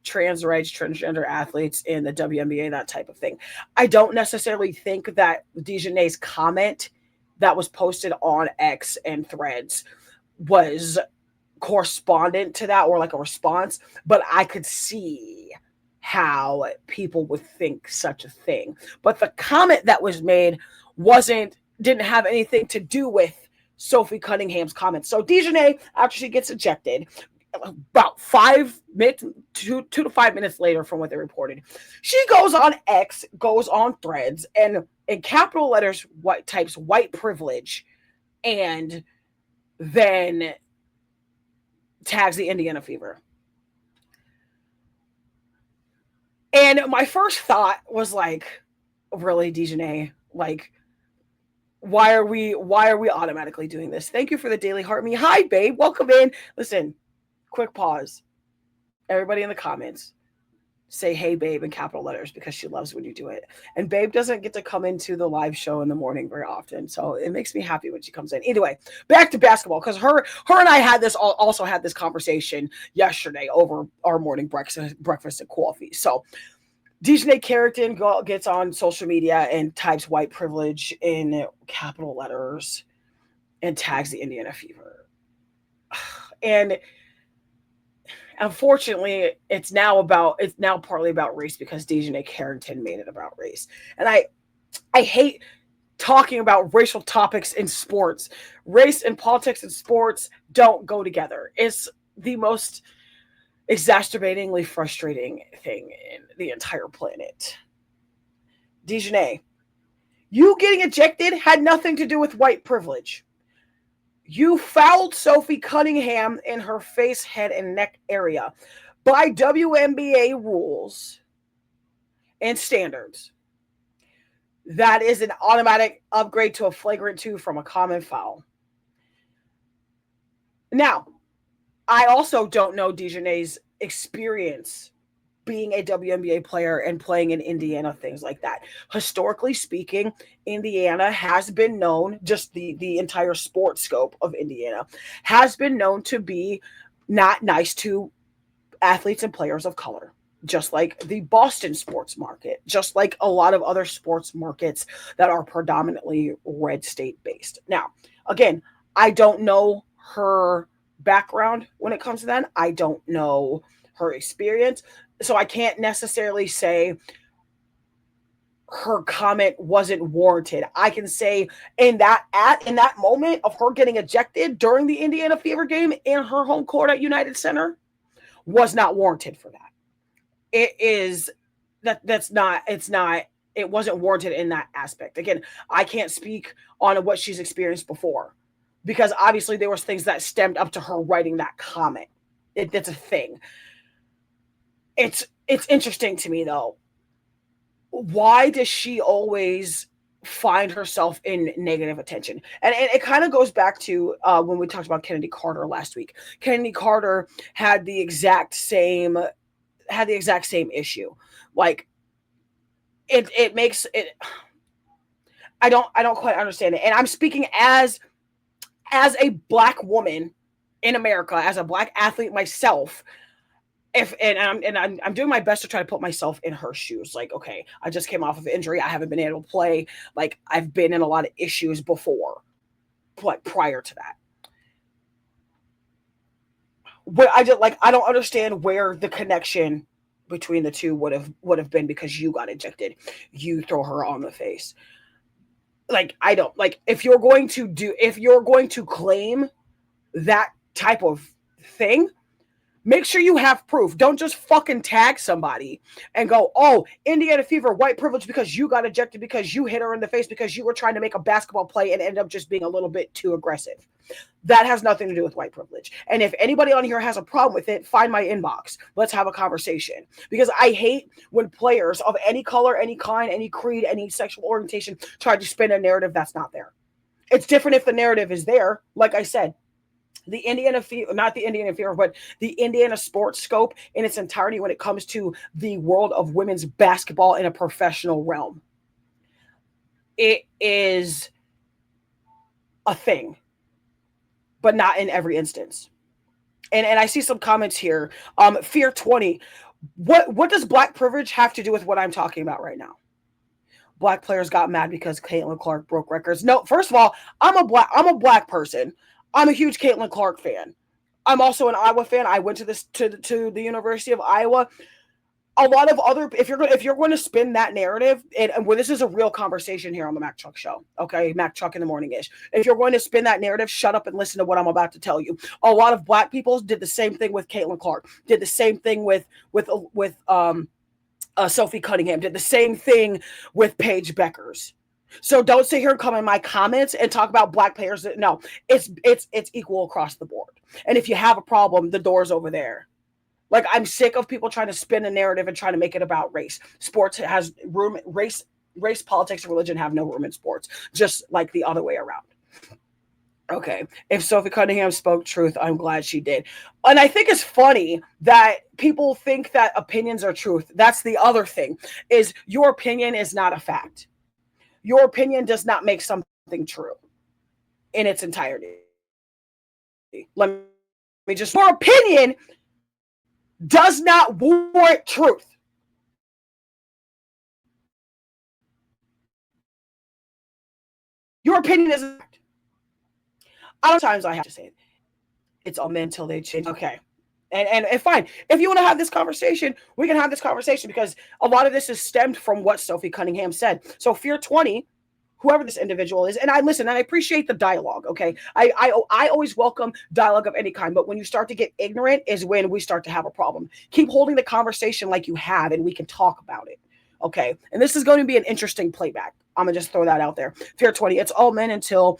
trans rights, transgender athletes in the WNBA, that type of thing. I don't necessarily think that Dejanay's comment that was posted on X and Threads was correspondent to that or a response, but I could see how people would think such a thing. But the comment that was made didn't have anything to do with Sophie Cunningham's comments. So Dejanay, after she gets ejected, about 5 minutes, 2 to 5 minutes later from what they reported, she goes on X, goes on Threads, and in capital letters, types white privilege, and then tags the Indiana Fever. And my first thought was really, Dejanay? Why are we automatically doing this? Thank you for the Daily Heart Me. Hi, babe. Welcome in. Listen, quick pause. Everybody in the comments, say hey babe in capital letters, because she loves when you do it. And babe doesn't get to come into the live show in the morning very often, so it makes me happy when she comes in. Anyway, back to basketball, because her and I also had this conversation yesterday over our morning breakfast and coffee. So Dejanay Carrington gets on social media and types white privilege in capital letters and tags the Indiana Fever. And unfortunately, it's now partly about race because Dejanay Carrington made it about race. And I hate talking about racial topics in sports. Race and politics in sports don't go together. It's the most exacerbatingly frustrating thing in the entire planet. Dejanay, you getting ejected had nothing to do with white privilege. You fouled Sophie Cunningham in her face, head, and neck area. By WNBA rules and standards, that is an automatic upgrade to a flagrant 2 from a common foul. Now, I also don't know Dejanay's experience being a WNBA player and playing in Indiana, things like that. Historically speaking, Indiana has been known, just the entire sports scope of Indiana, has been known to be not nice to athletes and players of color, just like the Boston sports market, just like a lot of other sports markets that are predominantly red state based. Now, again, I don't know her background when it comes to that. I don't know her experience. So I can't necessarily say her comment wasn't warranted. I can say in that moment of her getting ejected during the Indiana Fever game in her home court at United Center was not warranted for that. It is that's not it's not it wasn't warranted in that aspect. Again, I can't speak on what she's experienced before because obviously there was things that stemmed up to her writing that comment. It's a thing. It's interesting to me though. Why does she always find herself in negative attention? And it kind of goes back to when we talked about Kennedy Carter last week. Kennedy Carter had the exact same issue. Like it makes it. I don't quite understand it. And I'm speaking as a black woman in America, as a black athlete myself. I'm doing my best to try to put myself in her shoes. Like, okay, I just came off of injury. I haven't been able to play. Like, I've been in a lot of issues before, like prior to that. But I don't understand where the connection between the two would have been because you got ejected. You throw her on the face. Like, I don't like if you're going to claim that type of thing, make sure you have proof. Don't just fucking tag somebody and go, oh, Indiana Fever, white privilege because you got ejected because you hit her in the face because you were trying to make a basketball play and ended up just being a little bit too aggressive. That has nothing to do with white privilege. And if anybody on here has a problem with it, find my inbox. Let's have a conversation. Because I hate when players of any color, any kind, any creed, any sexual orientation try to spin a narrative that's not there. It's different if the narrative is there. Like I said, the Indiana Fever, not the Indiana Fever, but the Indiana sports scope in its entirety when it comes to the world of women's basketball in a professional realm. It is a thing, but not in every instance. And I see some comments here. Fear 20. What does black privilege have to do with what I'm talking about right now? Black players got mad because Caitlin Clark broke records. No, first of all, I'm a black person. I'm a huge Caitlin Clark fan. I'm also an Iowa fan. I went to the University of Iowa. A lot of other if you're going to spin that narrative, and where this is a real conversation here on the Mack Truck Show, okay, Mack Truck in the Morning-ish. If you're going to spin that narrative, shut up and listen to what I'm about to tell you. A lot of black people did the same thing with Caitlin Clark. Did the same thing with Sophie Cunningham. Did the same thing with Paige Beckers. So don't sit here and come in my comments and talk about black players. No, it's equal across the board. And if you have a problem, the door's over there. Like, I'm sick of people trying to spin a narrative and trying to make it about race. Sports has room. Race, politics, and religion have no room in sports. Just like the other way around. Okay, if Sophie Cunningham spoke truth, I'm glad she did. And I think it's funny that people think that opinions are truth. That's the other thing, is your opinion is not a fact. Your opinion does not make something true in its entirety. Let me just, your opinion does not warrant truth. Your opinion is a fact. A lot of times I have to say it. It's all men until they change. Okay. And fine. If you want to have this conversation, we can have this conversation because a lot of this is stemmed from what Sophie Cunningham said. So Fear 20, whoever this individual is, and I listen, and I appreciate the dialogue, okay? I always welcome dialogue of any kind, but when you start to get ignorant is when we start to have a problem. Keep holding the conversation like you have, and we can talk about it, okay? And this is going to be an interesting playback. I'm going to just throw that out there. Fear 20, it's all men until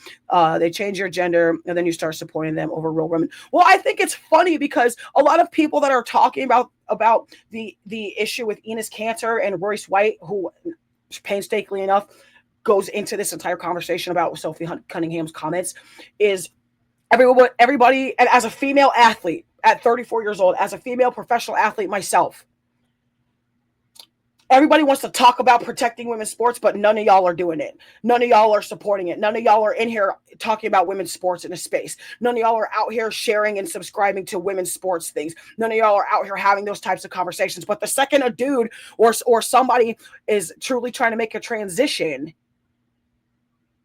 they change your gender, and then you start supporting them over real women. Well, I think it's funny because a lot of people that are talking about the issue with Enos Cantor and Royce White, who painstakingly enough goes into this entire conversation about Sophie Cunningham's comments, is everybody, and as a female athlete, at 34 years old, as a female professional athlete myself, everybody wants to talk about protecting women's sports, but none of y'all are doing it. None of y'all are supporting it. None of y'all are in here talking about women's sports in a space. None of y'all are out here sharing and subscribing to women's sports things. None of y'all are out here having those types of conversations. But the second a dude or somebody is truly trying to make a transition,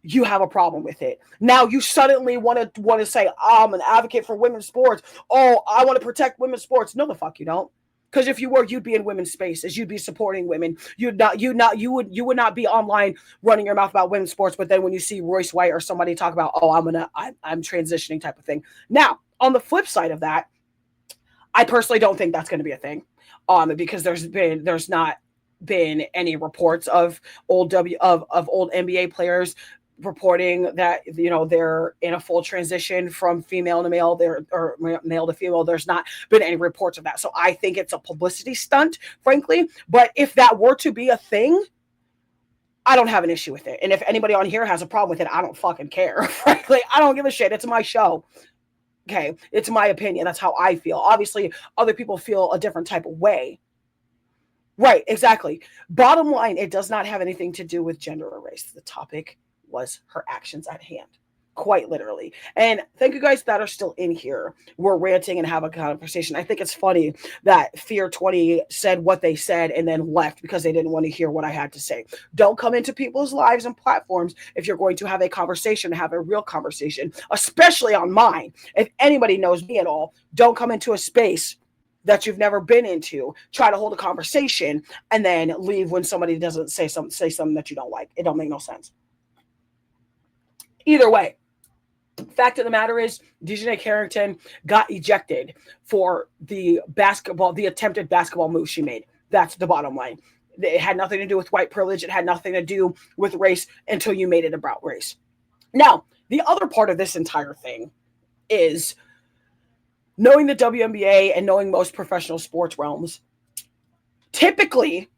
you have a problem with it. Now you suddenly want to say, I'm an advocate for women's sports. Oh, I want to protect women's sports. No, the fuck you don't. Because if you were, you'd be in women's spaces. You'd be supporting women. You would not be online running your mouth about women's sports. But then when you see Royce White or somebody talk about, oh, I'm transitioning type of thing. Now, on the flip side of that, I personally don't think that's going to be a thing. Because there's not been any reports of old NBA players reporting that they're in a full transition from female to male, or male to female. There's not been any reports of that, so I think it's a publicity stunt, frankly. But if that were to be a thing, I don't have an issue with it. And if anybody on here has a problem with it, I don't fucking care. Frankly, I don't give a shit. It's my show. Okay, it's my opinion. That's how I feel. Obviously, other people feel a different type of way. Right, exactly. Bottom line, it does not have anything to do with gender or race. The topic was her actions at hand, quite literally. And thank you guys that are still in here. We're ranting and have a conversation. I think it's funny that Fear 20 said what they said and then left because they didn't want to hear what I had to say. Don't come into people's lives and platforms if you're going to have a conversation, have a real conversation, especially on mine. If anybody knows me at all, don't come into a space that you've never been into, try to hold a conversation, and then leave when somebody doesn't say something that you don't like. It don't make no sense. Either way, fact of the matter is, Dejanay Carrington got ejected for the attempted basketball move she made. That's the bottom line. It had nothing to do with white privilege. It had nothing to do with race until you made it about race. Now, the other part of this entire thing is knowing the WNBA and knowing most professional sports realms. Typically,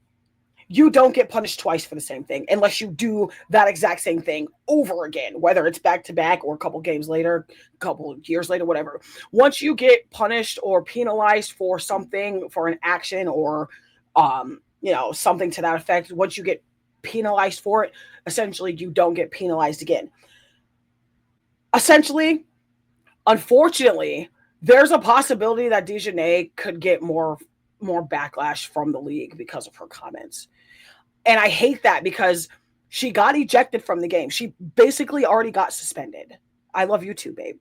you don't get punished twice for the same thing unless you do that exact same thing over again, whether it's back-to-back or a couple games later, a couple years later, whatever. Once you get punished or penalized for something, for an action or, something to that effect, once you get penalized for it, essentially you don't get penalized again. Essentially, unfortunately, there's a possibility that Dejanay could get more backlash from the league because of her comments. And I hate that because she got ejected from the game. She basically already got suspended. I love you too, babe.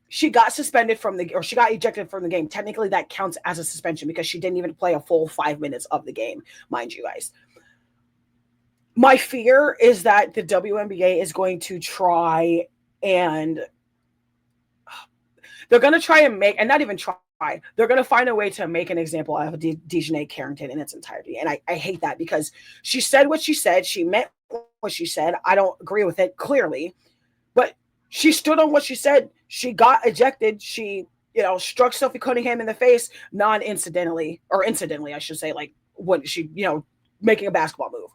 She got ejected from the game. Technically, that counts as a suspension because she didn't even play a full 5 minutes of the game, mind you guys. My fear is that the WNBA is going to try and they're going to try and make, and not even try, they're going to find a way to make an example out of Dejanay Carrington in its entirety. And I hate that because she said what she said. She meant what she said. I don't agree with it, clearly. But she stood on what she said. She got ejected. She, struck Sophie Cunningham in the face incidentally, I should say, like when she, making a basketball move.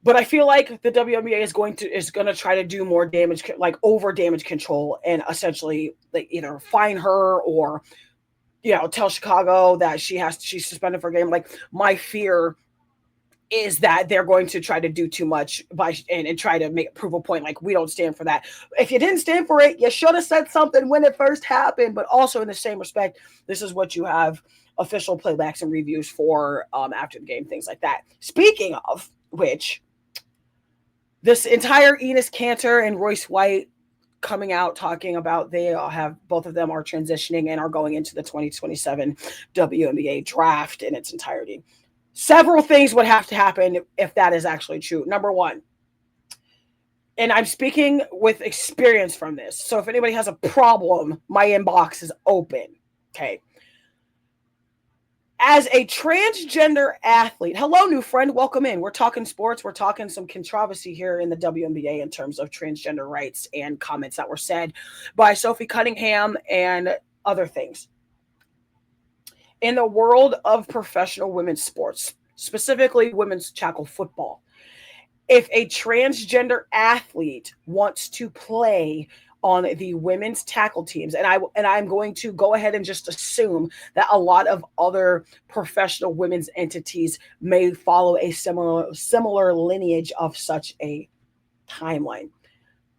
But I feel like the WNBA is going to try to do more damage, like over damage control, and essentially like either fine her or, tell Chicago that she's suspended for a game. Like my fear is that they're going to try to do too much and try to prove a point. Like we don't stand for that. If you didn't stand for it, you should have said something when it first happened. But also in the same respect, this is what you have official playbacks and reviews for after the game, things like that. Speaking of which. This entire Enes Kanter and Royce White coming out talking about both of them are transitioning and are going into the 2027 WNBA draft in its entirety. Several things would have to happen if that is actually true. Number one, and I'm speaking with experience from this, so if anybody has a problem, my inbox is open. Okay. As a transgender athlete, hello, new friend, welcome in. We're talking sports. We're talking some controversy here in the WNBA in terms of transgender rights and comments that were said by Sophie Cunningham and other things. In the world of professional women's sports, specifically women's tackle football, if a transgender athlete wants to play on the women's tackle teams, and I'm going to go ahead and just assume that a lot of other professional women's entities may follow a similar lineage of such a timeline.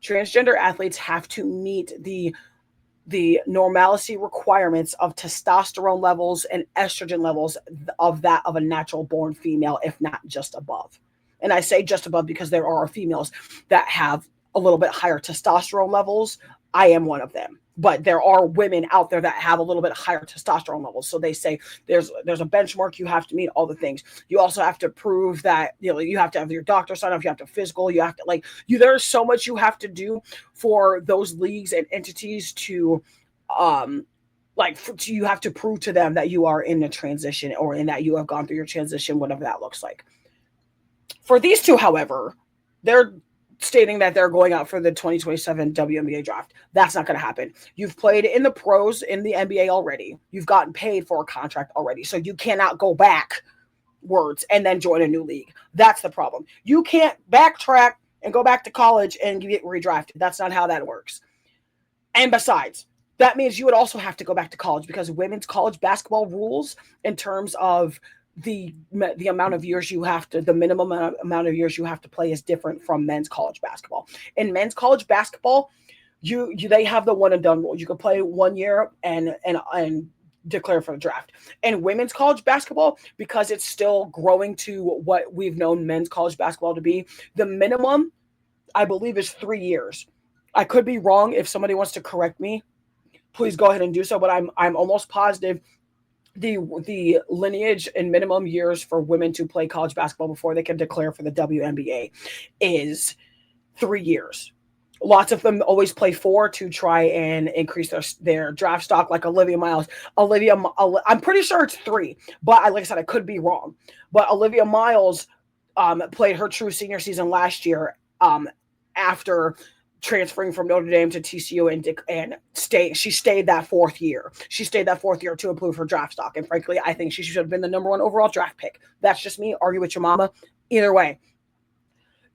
Transgender athletes have to meet the normalcy requirements of testosterone levels and estrogen levels of that of a natural born female, if not just above. And I say just above because there are females that have a little bit higher testosterone levels. I am one of them. But there are women out there that have a little bit higher testosterone levels. So they say there's a benchmark, you have to meet all the things. You also have to prove that, you have to have your doctor sign off, you have to physical, you have to there's so much you have to do for those leagues and entities to you have to prove to them that you are in a transition or in that you have gone through your transition, whatever that looks like. For these two, however, they're stating that they're going out for the 2027 WNBA draft. That's not going to happen. You've played in the pros in the NBA already. You've gotten paid for a contract already. So you cannot go backwards and then join a new league. That's the problem. You can't backtrack and go back to college and get redrafted. That's not how that works. And besides, that means you would also have to go back to college because women's college basketball rules in terms of the amount of years you have to, the minimum amount of years you have to play is different from men's college basketball. In men's college basketball, they have the one and done rule. You can play 1 year and declare for the draft. And women's college basketball, because it's still growing to what we've known men's college basketball to be, the minimum, I believe, is 3 years. I could be wrong. If somebody wants to correct me, please go ahead and do so. But I'm almost positive the lineage and minimum years for women to play college basketball before they can declare for the WNBA is 3 years. Lots of them always play 4 to try and increase their draft stock, like Olivia Miles. I'm pretty sure it's 3, but like I said, I could be wrong. But Olivia Miles played her true senior season last year after transferring from Notre Dame to TCU and she stayed that 4th year. She stayed that 4th year to improve her draft stock. And frankly, I think she should have been the number 1 overall draft pick. That's just me. Argue with your mama. Either way,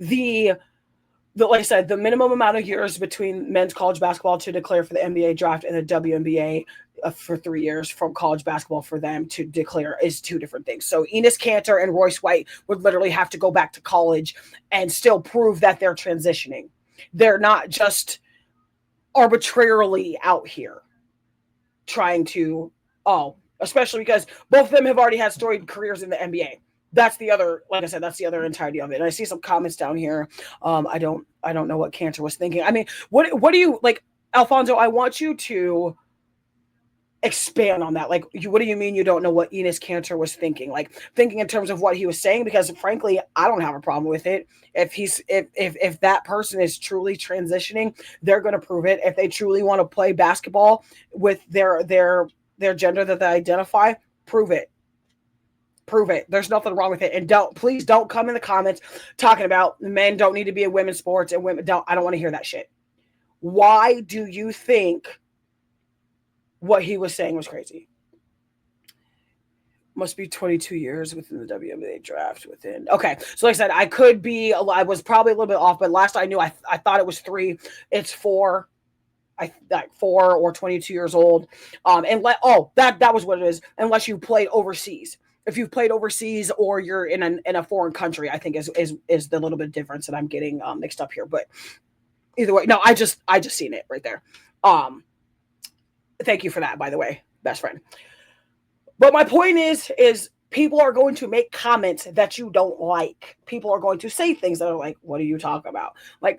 like I said, the minimum amount of years between men's college basketball to declare for the NBA draft and the WNBA for 3 years from college basketball for them to declare is 2 different things. So Enes Kanter and Royce White would literally have to go back to college and still prove that they're transitioning. They're not just arbitrarily out here trying to, especially because both of them have already had storied careers in the NBA. That's the other, like I said, that's the other entirety of it. And I see some comments down here. I don't know what Kanter was thinking. I mean, what do you like, Alfonso? I want you to expand on that. Like, what do you mean you don't know what Enes Kanter was thinking? Like, thinking in terms of what he was saying, because frankly, I don't have a problem with it. If that person is truly transitioning, they're going to prove it. If they truly want to play basketball with their gender that they identify, prove it. Prove it. There's nothing wrong with it. And please don't come in the comments talking about men don't need to be in women's sports and women don't. I don't want to hear that shit. Why do you think what he was saying was crazy? Must be 22 years within the WNBA draft within. Okay. So like I said, I was probably a little bit off, but last I knew, I thought it was 3. It's 4. 4 or 22 years old. That was what it is. Unless you played overseas. If you've played overseas or you're in a foreign country, I think is the little bit of difference that I'm getting mixed up here. But either way, no, I just seen it right there. Thank you for that, by the way, best friend. But my point is people are going to make comments that you don't like. People are going to say things that are like, what are you talking about? Like,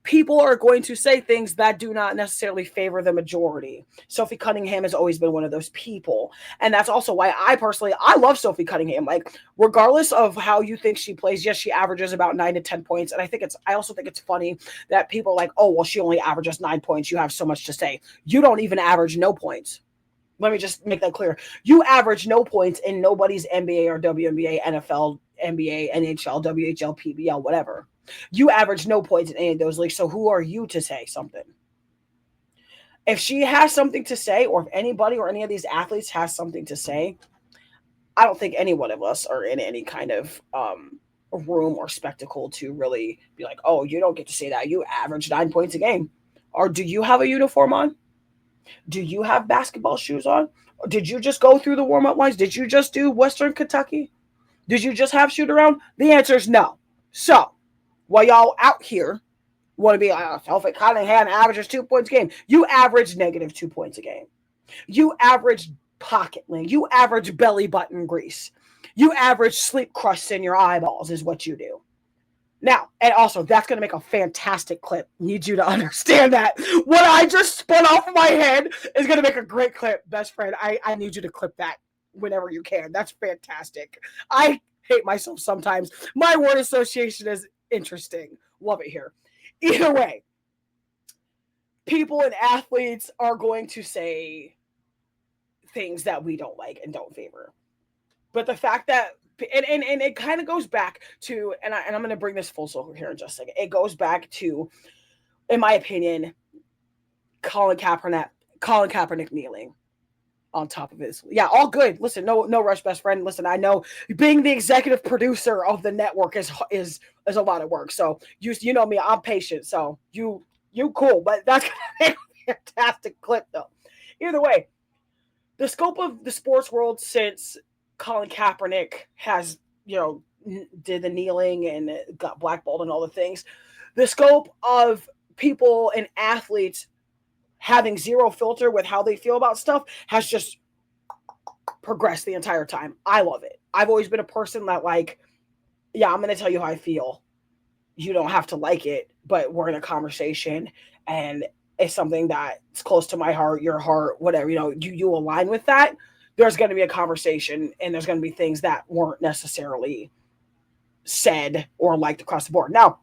people are going to say things that do not necessarily favor the majority. Sophie Cunningham has always been one of those people. And that's also why I love Sophie Cunningham. Like, regardless of how you think she plays, yes, she averages about 9 to 10 points. And I also think it's funny that people are like, oh, well, she only averages 9 points. You have so much to say. You don't even average no points. Let me just make that clear. You average no points in nobody's NBA or WNBA, NFL, NBA, NHL, WHL, PBL, whatever. You average no points in any of those leagues. So who are you to say something? If she has something to say, or if anybody or any of these athletes has something to say, I don't think any one of us are in any kind of room or spectacle to really be like, oh, you don't get to say that. You average 9 points a game. Or do you have a uniform on? Do you have basketball shoes on? Did you just go through the warm-up lines? Did you just do Western Kentucky? Did you just have shoot around? The answer is no. So, while y'all out here want to be like, oh, Elfit Cunningham averages 2 points a game, you average negative 2 points a game. You average pocket link. You average belly button grease. You average sleep crusts in your eyeballs is what you do. Now, and also, that's going to make a fantastic clip. Need you to understand that. What I just spun off of my head is going to make a great clip, best friend. I need you to clip that whenever you can. That's fantastic. I hate myself sometimes. My word association is interesting. Love it here. Either way, people and athletes are going to say things that we don't like and don't favor. But the fact that and it kind of goes back to, and I'm going to bring this full circle here in just a second. It goes back to, in my opinion, Colin Kaepernick kneeling on top of his. Yeah, all good. Listen, no rush, best friend. Listen, I know being the executive producer of the network is a lot of work. So you know me, I'm patient. So you cool, but that's gonna be a fantastic clip though. Either way, the scope of the sports world since Colin Kaepernick has, did the kneeling and got blackballed and all the things. The scope of people and athletes having zero filter with how they feel about stuff has just progressed the entire time. I love it. I've always been a person that I'm going to tell you how I feel. You don't have to like it, but we're in a conversation and it's something that's close to my heart, your heart, whatever, you align with that. There's going to be a conversation and there's going to be things that weren't necessarily said or liked across the board. Now,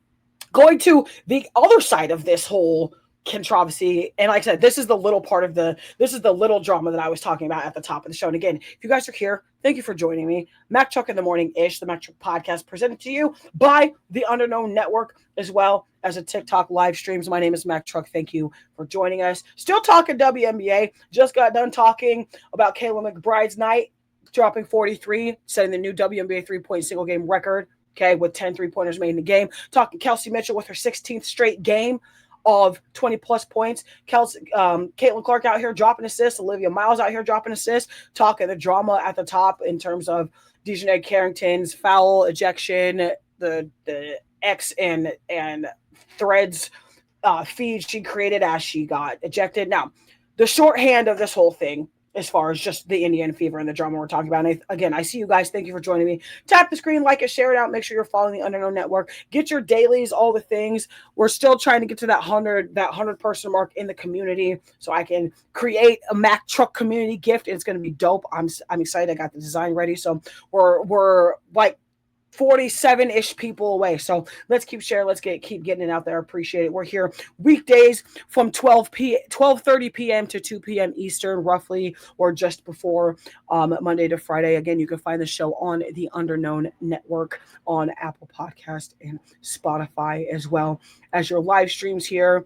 going to the other side of this whole controversy, and like I said, this is the little drama that I was talking about at the top of the show. And again, if you guys are here, thank you for joining me. Mack Truck in the Morning-ish, the Mack Truck podcast presented to you by the Underknown Network, as well as a TikTok live streams. My name is Mack Truck. Thank you for joining us. Still talking WNBA. Just got done talking about Kayla McBride's night, dropping 43, setting the new WNBA three-point single game record, okay, with 10 three-pointers made in the game. Talking Kelsey Mitchell with her 16th straight game of 20-plus points. Caitlin Clark out here dropping assists. Olivia Miles out here dropping assists. Talking the drama at the top in terms of Dejanay Carrington's foul ejection, the X and Threads feed she created as she got ejected. Now, the shorthand of this whole thing, as far as just the Indiana fever and the drama we're talking about. And again, I see you guys. Thank you for joining me. Tap the screen, like it, share it out. Make sure you're following the Underknown Network. Get your dailies, all the things. We're still trying to get to that 100 person mark in the community so I can create a Mack Truck community gift. It's going to be dope. I'm excited. I got the design ready. So we're like 47-ish people away. So let's keep sharing. Let's keep getting it out there. Appreciate it. We're here weekdays from 12:30 p.m. to 2 p.m. Eastern, roughly, or just before, Monday to Friday. Again, you can find the show on the Underknown Network on Apple Podcast and Spotify, as well as your live streams here,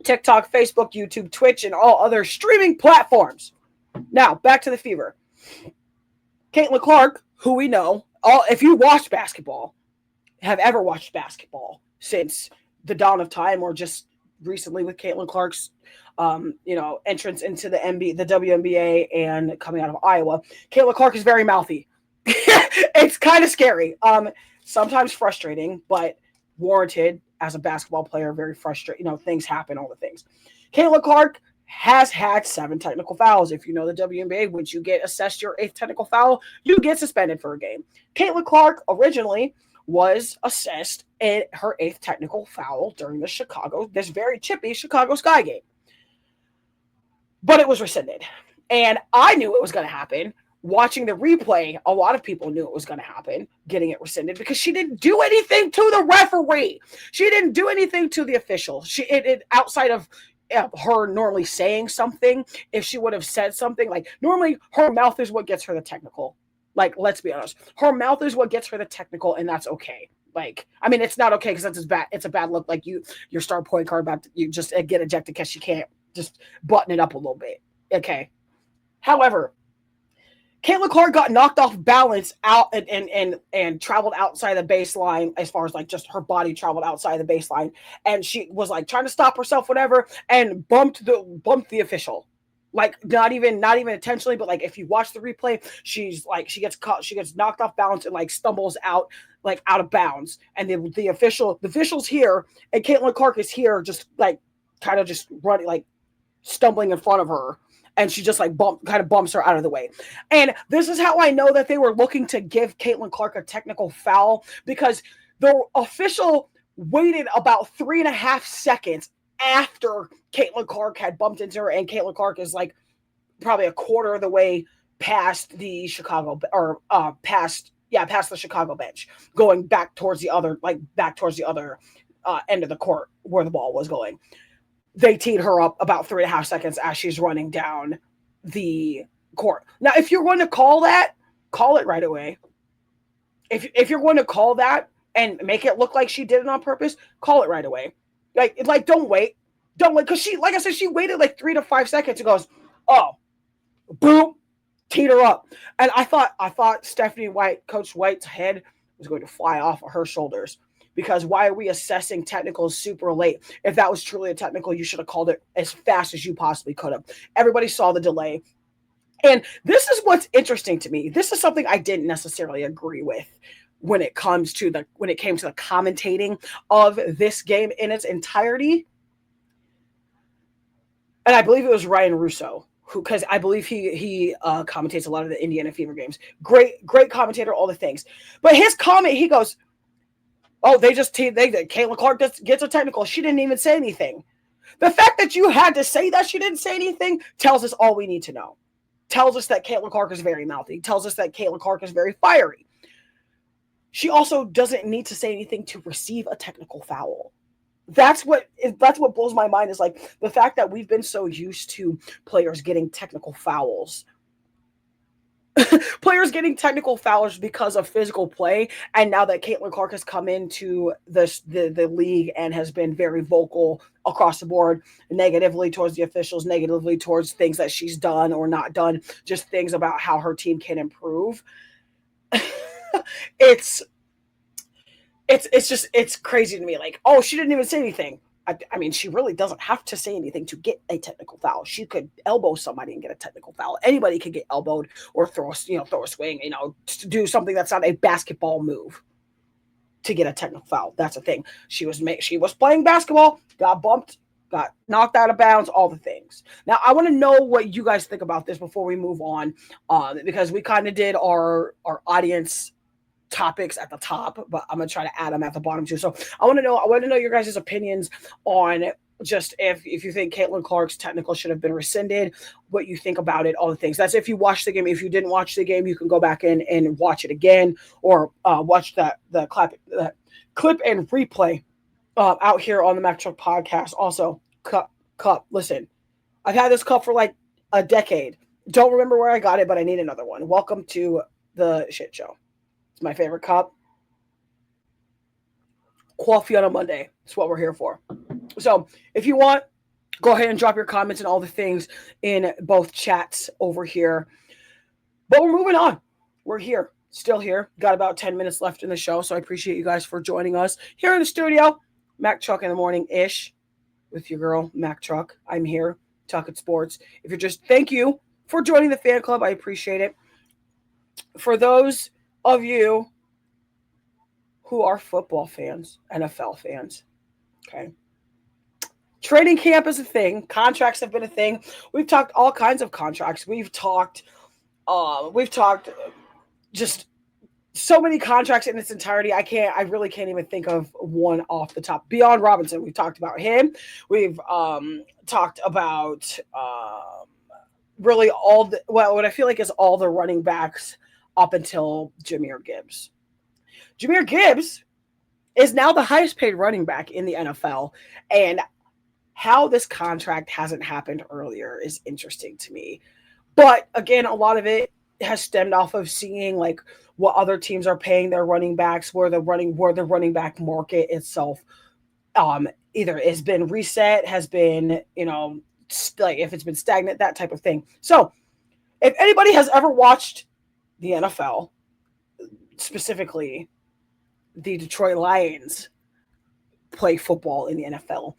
TikTok, Facebook, YouTube, Twitch, and all other streaming platforms. Now, back to the fever. Caitlin Clark, who we know, if you watch basketball, have ever watched basketball since the dawn of time, or just recently with Caitlin Clark's, entrance into the WNBA and coming out of Iowa, Caitlin Clark is very mouthy. It's kind of scary. Sometimes frustrating, but warranted as a basketball player. Very frustrating. Things happen, all the things. Caitlin Clark has had 7 technical fouls. If you know the WNBA, once you get assessed your 8th technical foul, you get suspended for a game. Caitlin Clark originally was assessed at her 8th technical foul during this very chippy Chicago Sky game. But it was rescinded. And I knew it was going to happen. Watching the replay, a lot of people knew it was going to happen, getting it rescinded, because she didn't do anything to the referee. She didn't do anything to the official. Outside of her normally saying something, if she would have said something, like, normally her mouth is what gets her the technical. Like, let's be honest, her mouth is what gets her the technical, and that's okay. Like, I mean, it's not okay because that's bad. It's a bad look. Like, your star point guard you just get ejected because she can't just button it up a little bit. Okay. However, Caitlin Clark got knocked off balance out and traveled outside the baseline, as far as like just her body traveled outside the baseline, and she was like trying to stop herself, whatever, and bumped the official. Like not even intentionally, but like if you watch the replay, she's like she gets knocked off balance and like stumbles out of bounds, and the official's here, and Caitlin Clark is here, just like kind of just running, like stumbling in front of her, and she just like bumps her out of the way. And this is how I know that they were looking to give Caitlin Clark a technical foul, because the official waited about 3.5 seconds after Caitlin Clark had bumped into her, and Caitlin Clark is like probably a quarter of the way past the Chicago, or past the Chicago bench, going back towards the other end of the court where the ball was going. They teed her up about 3.5 seconds as she's running down the court. Now, if you're going to call that, call it right away. If you're going to call that and make it look like she did it on purpose, call it right away. Like don't wait, because she, like I said, she waited like 3 to 5 seconds and goes, oh, boom, teed her up. And I thought Stephanie White, Coach White's head was going to fly off of her shoulders. Because why are we assessing technicals super late? If that was truly a technical, you should have called it as fast as you possibly could have. Everybody saw the delay. And this is what's interesting to me. This is something I didn't necessarily agree with when it came to the commentating of this game in its entirety. And I believe it was Ryan Russo, because I believe he commentates a lot of the Indiana Fever games. Great commentator, all the things. But his comment, he goes, oh, Caitlin Clark gets a technical. She didn't even say anything. The fact that you had to say that she didn't say anything tells us all we need to know. Tells us that Caitlin Clark is very mouthy. Tells us that Caitlin Clark is very fiery. She also doesn't need to say anything to receive a technical foul. That's what blows my mind, is like the fact that we've been so used to players getting technical fouls. Players getting technical fouls because of physical play, and now that Caitlin Clark has come into the league and has been very vocal across the board, negatively towards the officials, negatively towards things that she's done or not done, just things about how her team can improve. It's crazy to me. Like, oh, she didn't even say anything. I mean, she really doesn't have to say anything to get a technical foul. She could elbow somebody and get a technical foul. Anybody could get elbowed or throw a swing, to do something that's not a basketball move to get a technical foul. That's a thing. She was playing basketball, got bumped, got knocked out of bounds, all the things. Now, I want to know what you guys think about this before we move on, because we kind of did our audience topics at the top, but I'm gonna try to add them at the bottom too. So I want to know your guys' opinions on just if you think Caitlin Clark's technical should have been rescinded, what you think about it, all the things. That's if you watched the game. If you didn't watch the game, you can go back in and watch it again, or watch the clip and replay out here on the Mack Truck podcast. Also, cup. Listen, I've had this cup for like a decade. Don't remember where I got it, but I need another one. Welcome to the shit show. It's my favorite cup. Coffee on a Monday. That's what we're here for. So if you want, go ahead and drop your comments and all the things in both chats over here. But we're moving on. We're here. Still here. Got about 10 minutes left in the show, so I appreciate you guys for joining us here in the studio. Mack Truck in the morning-ish with your girl, Mack Truck. I'm here talking sports. Thank you for joining the fan club. I appreciate it. For those of you who are football fans, NFL fans, okay? Training camp is a thing. Contracts have been a thing. We've talked all kinds of contracts. We've talked just so many contracts in its entirety. I really can't even think of one off the top. Beyond Robinson, we've talked about him. We've talked about really what I feel like is all the running backs up until Jahmyr Gibbs. Jahmyr Gibbs is now the highest paid running back in the NFL, and how this contract hasn't happened earlier is interesting to me. But again, a lot of it has stemmed off of seeing like what other teams are paying their running backs, where the running back market itself either has been reset, has been, like if it's been stagnant, that type of thing. So if anybody has ever watched the NFL, specifically the Detroit Lions, play football in the NFL.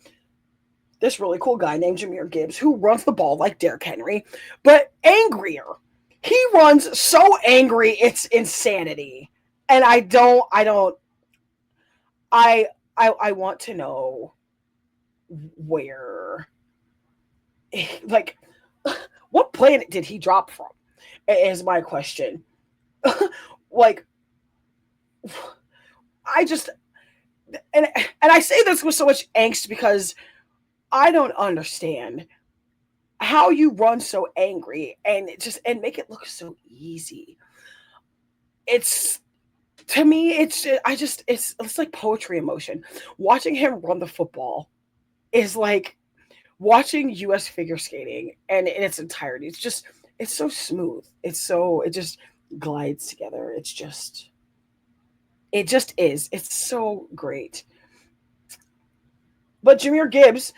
This really cool guy named Jahmyr Gibbs, who runs the ball like Derrick Henry, but angrier. He runs so angry, it's insanity. And I want to know where, like, what planet did he drop from? Is my question. Like, I just, and I say this with so much angst because I don't understand how you run so angry and make it look so easy. It's, to me, it's like poetry in motion. Watching him run the football is like watching US figure skating and in its entirety. It's so smooth. It just glides together. It just is. It's so great. But Jahmyr Gibbs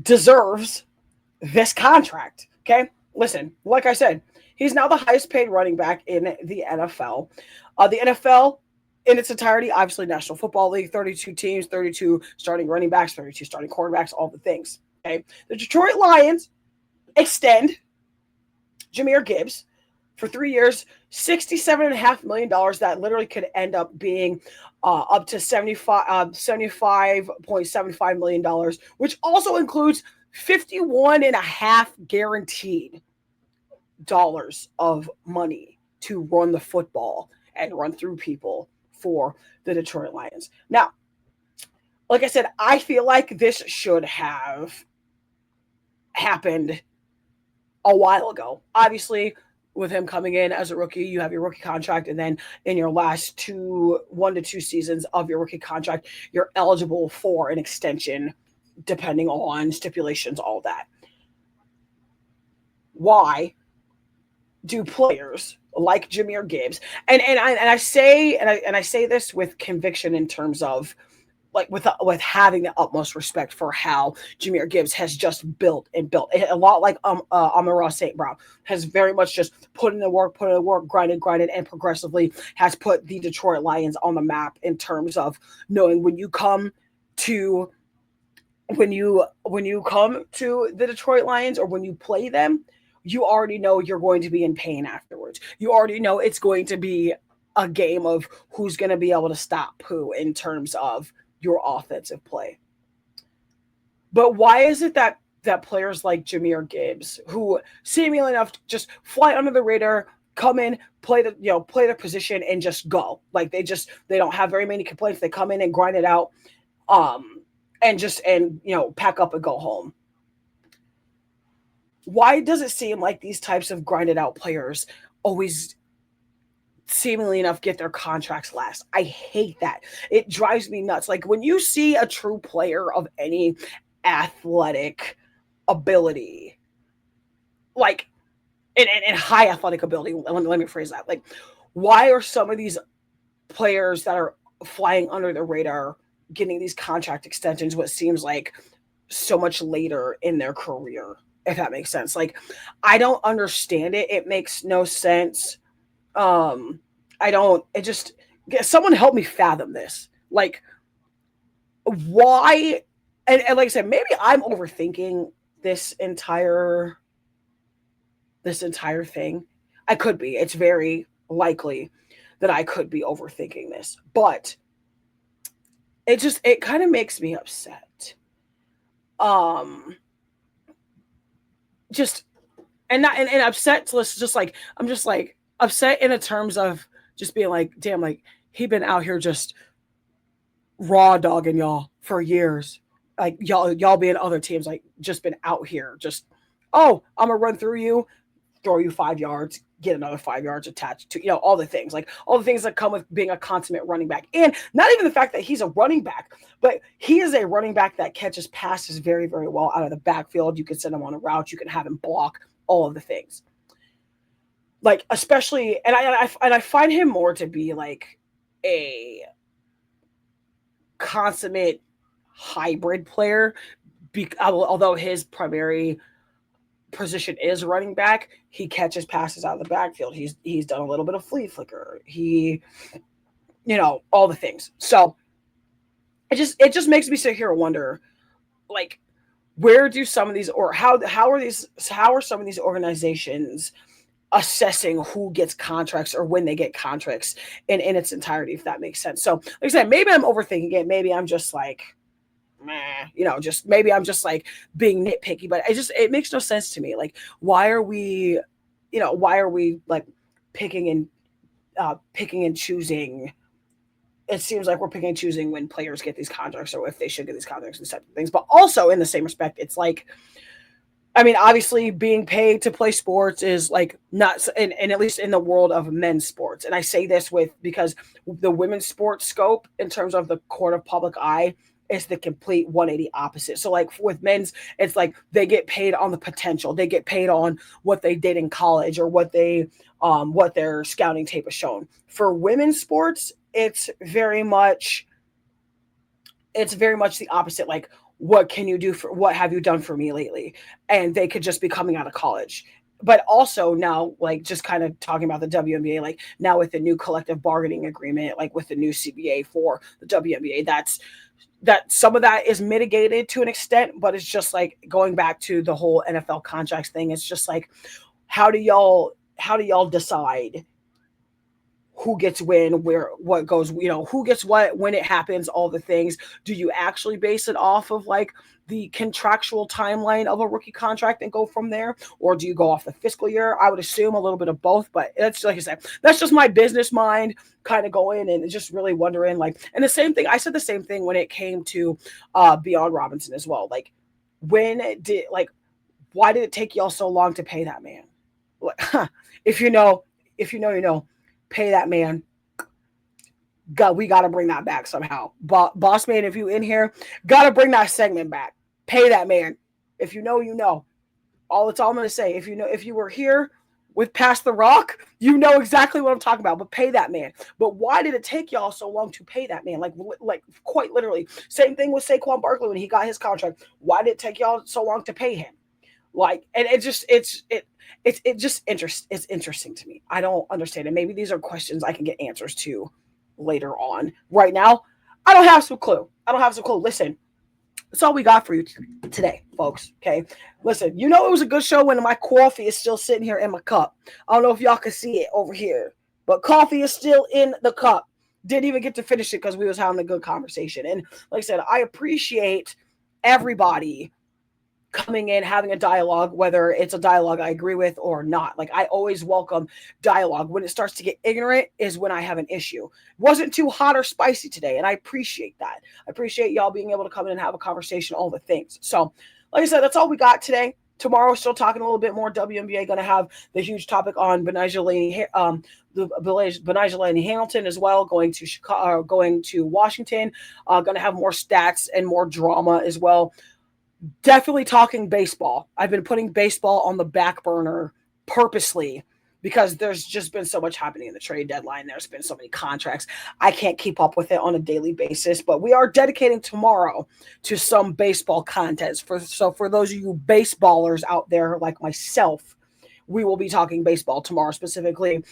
deserves this contract. Okay? Listen, like I said, he's now the highest paid running back in the NFL. The NFL in its entirety, obviously National Football League, 32 teams, 32 starting running backs, 32 starting quarterbacks, all the things. Okay? The Detroit Lions extend Jahmyr Gibbs for 3 years, $67.5 million. That literally could end up being up to $75.75 million, which also includes 51.5 guaranteed dollars of money to run the football and run through people for the Detroit Lions. Now, like I said, I feel like this should have happened a while ago. Obviously, with him coming in as a rookie, you have your rookie contract, and then in your last 1 to 2 seasons of your rookie contract, you're eligible for an extension depending on stipulations, all that. Why do players like Jahmyr Gibbs, and I say this with conviction in terms of like with having the utmost respect for how Jahmyr Gibbs has just built and built a lot like Amon-Ra St. Brown has very much just put in the work, grinded, and progressively has put the Detroit Lions on the map in terms of knowing when you come to the Detroit Lions or when you play them, you already know you're going to be in pain afterwards. You already know it's going to be a game of who's going to be able to stop who in terms of your offensive play. But why is it that players like Jahmyr Gibbs, who seemingly enough just fly under the radar, come in, play their position and just go, like they don't have very many complaints. They come in and grind it out, and pack up and go home. Why does it seem like these types of grinded out players always seemingly enough get their contracts last? I hate that. It drives me nuts. Like when you see a true player of any athletic ability, like in high athletic ability, let me phrase that. Like, why are some of these players that are flying under the radar getting these contract extensions what seems like so much later in their career, if that makes sense? Like, I don't understand it. It makes no sense. Someone help me fathom this. Like, why? And like I said, maybe I'm overthinking this entire thing. I could be. It's very likely that I could be overthinking this, but it kind of makes me upset. Just and not and upset. So it's just like I'm just like upset in the terms of just being like, damn, like he been out here just raw dogging y'all for years. Like y'all being other teams, like just been out here, just I'm gonna run through you, throw you 5 yards, get another 5 yards attached to, all the things that come with being a consummate running back. And not even the fact that he's a running back, but he is a running back that catches passes very, very well out of the backfield. You can send him on a route, you can have him block, all of the things. Like, especially, and I find him more to be like a consummate hybrid player, although his primary position is running back. He catches passes out of the backfield. He's done a little bit of flea flicker. He, all the things. So it just makes me sit here and wonder, like, where do some of these, or how are some of these organizations assessing who gets contracts or when they get contracts in its entirety, if that makes sense. So like I said, maybe I'm overthinking it. Maybe I'm just like, meh, just maybe I'm just like being nitpicky, but it makes no sense to me. Like, why are we like picking and choosing? It seems like we're picking and choosing when players get these contracts or if they should get these contracts and type of things. But also in the same respect, it's like, I mean, obviously being paid to play sports is like not, and at least in the world of men's sports. And I say this because the women's sports scope in terms of the court of public eye is the complete 180 opposite. So like with men's, it's like they get paid on the potential. They get paid on what they did in college or what their scouting tape has shown. For women's sports, it's very much the opposite. Like, what have you done for me lately? And they could just be coming out of college. But also now, like, just kind of talking about the WNBA, like now with the new collective bargaining agreement, like with the new CBA for the WNBA, that some of that is mitigated to an extent, but it's just like going back to the whole NFL contracts thing. It's just like, how do y'all decide who gets when, where, what goes, who gets what, when it happens, all the things? Do you actually base it off of like the contractual timeline of a rookie contract and go from there? Or do you go off the fiscal year? I would assume a little bit of both, but it's like I said, that's just my business mind kind of going and just really wondering, like, and the same thing, I said the same thing when it came to Beyond Robinson as well. Like, why did it take y'all so long to pay that man? If you know, pay that man. We got to bring that back somehow. Boss man, if you in here, got to bring that segment back. Pay that man. If you know, you know. That's all I'm going to say. If you were here with Pass the Rock, you know exactly what I'm talking about. But pay that man. But why did it take y'all so long to pay that man? Like quite literally. Same thing with Saquon Barkley when he got his contract. Why did it take y'all so long to pay him? Like, and it's interesting to me. I don't understand it. Maybe these are questions I can get answers to later on. Right now, I don't have some clue. Listen, that's all we got for you today, folks. Okay, listen. It was a good show when my coffee is still sitting here in my cup. I don't know if y'all can see it over here, but coffee is still in the cup. Didn't even get to finish it because we was having a good conversation. And like I said, I appreciate everybody coming in, having a dialogue, whether it's a dialogue I agree with or not. Like, I always welcome dialogue. When it starts to get ignorant is when I have an issue. Wasn't too hot or spicy today, and I appreciate that. I appreciate y'all being able to come in and have a conversation, all the things. So, like I said, that's all we got today. Tomorrow, still talking a little bit more WNBA. Going to have the huge topic on Benijah Laney Hamilton as well, going to Chicago, going to Washington. Going to have more stats and more drama as well. Definitely talking baseball. I've been putting baseball on the back burner purposely because there's just been so much happening in the trade deadline. There's been so many contracts. I can't keep up with it on a daily basis, but we are dedicating tomorrow to some baseball content. So for those of you baseballers out there like myself, we will be talking baseball tomorrow, specifically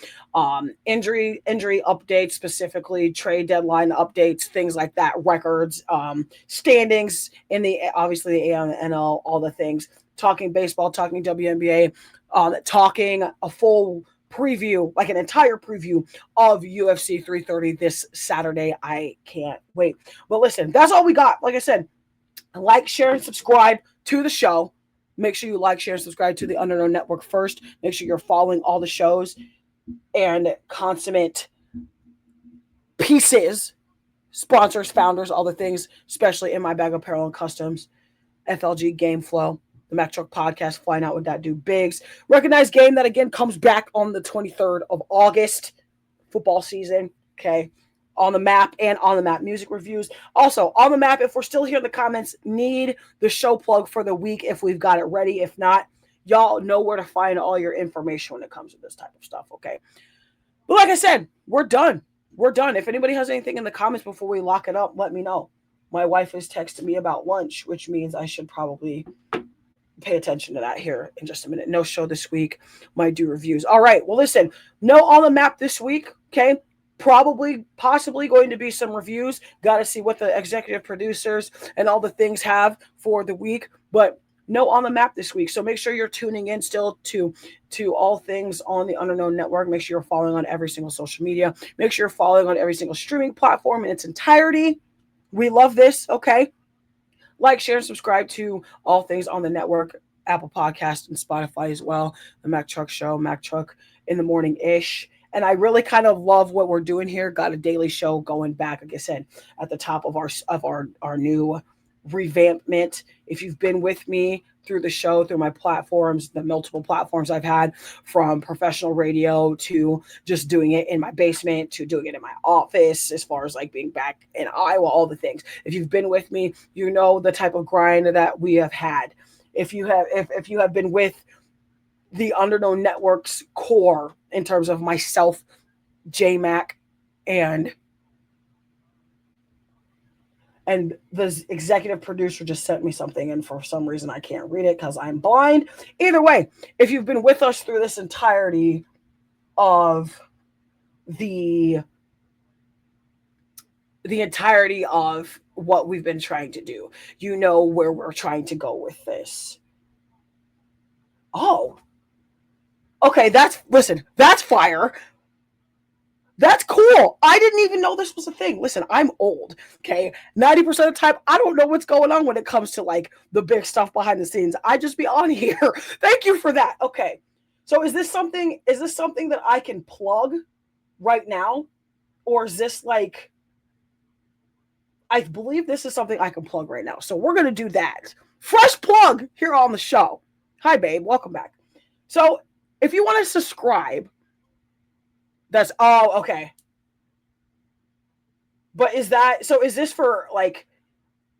injury updates, specifically trade deadline updates, things like that, records, standings in obviously the AL and NL, all the things. Talking baseball, talking WNBA, talking a full preview, like an entire preview of UFC 330 this Saturday. I can't wait. But listen, that's all we got. Like I said, like, share, and subscribe to the show. Make sure you like, share, and subscribe to the Underknown Network first. Make sure you're following all the shows and consummate pieces, sponsors, founders, all the things, especially in my bag of apparel and customs, FLG Game Flow, the Mack Truck Podcast, Flying Out with That Dude Biggs. Recognized game that again comes back on the 23rd of August, football season. Okay. On the Map and On the Map music reviews. Also, On the Map, if we're still here in the comments, need the show plug for the week if we've got it ready. If not, y'all know where to find all your information when it comes to this type of stuff, okay? But like I said, we're done. If anybody has anything in the comments before we lock it up, let me know. My wife is texting me about lunch, which means I should probably pay attention to that here in just a minute. No show this week. Might do reviews. All right. Well, listen, no on the map this week. Okay. Probably, possibly going to be some reviews. Got to see what the executive producers and all the things have for the week. But no on the map this week. So make sure you're tuning in still to all things on the Underknown Network. Make sure you're following on every single social media. Make sure you're following on every single streaming platform in its entirety. We love this. Okay. Like, share, and subscribe to all things on the network, Apple Podcast and Spotify as well. The Mack Truck Show, Mack Truck in the morning-ish. And I really kind of love what we're doing here. Got a daily show going back, like I said, at the top of our new revampment. If you've been with me through the show, through my platforms, the multiple platforms I've had, from professional radio to just doing it in my basement to doing it in my office, as far as like being back in Iowa, all the things. If you've been with me, you know the type of grind that we have had. If you have been with the Underknown Network's core in terms of myself, J-Mac, and the executive producer just sent me something, and for some reason I can't read it because I'm blind. Either way, if you've been with us through this entirety of the entirety of what we've been trying to do, you know where we're trying to go with this. Oh, okay, that's fire. That's cool. I didn't even know this was a thing. Listen, I'm old, okay? 90% of the time, I don't know what's going on when it comes to, like, the big stuff behind the scenes. I just be on here. Thank you for that. Okay. So is this something that I can plug right now? Or is this, like, I believe this is something I can plug right now. So we're going to do that. Fresh plug here on the show. Hi, babe. Welcome back. So if you want to subscribe, okay. But is this for like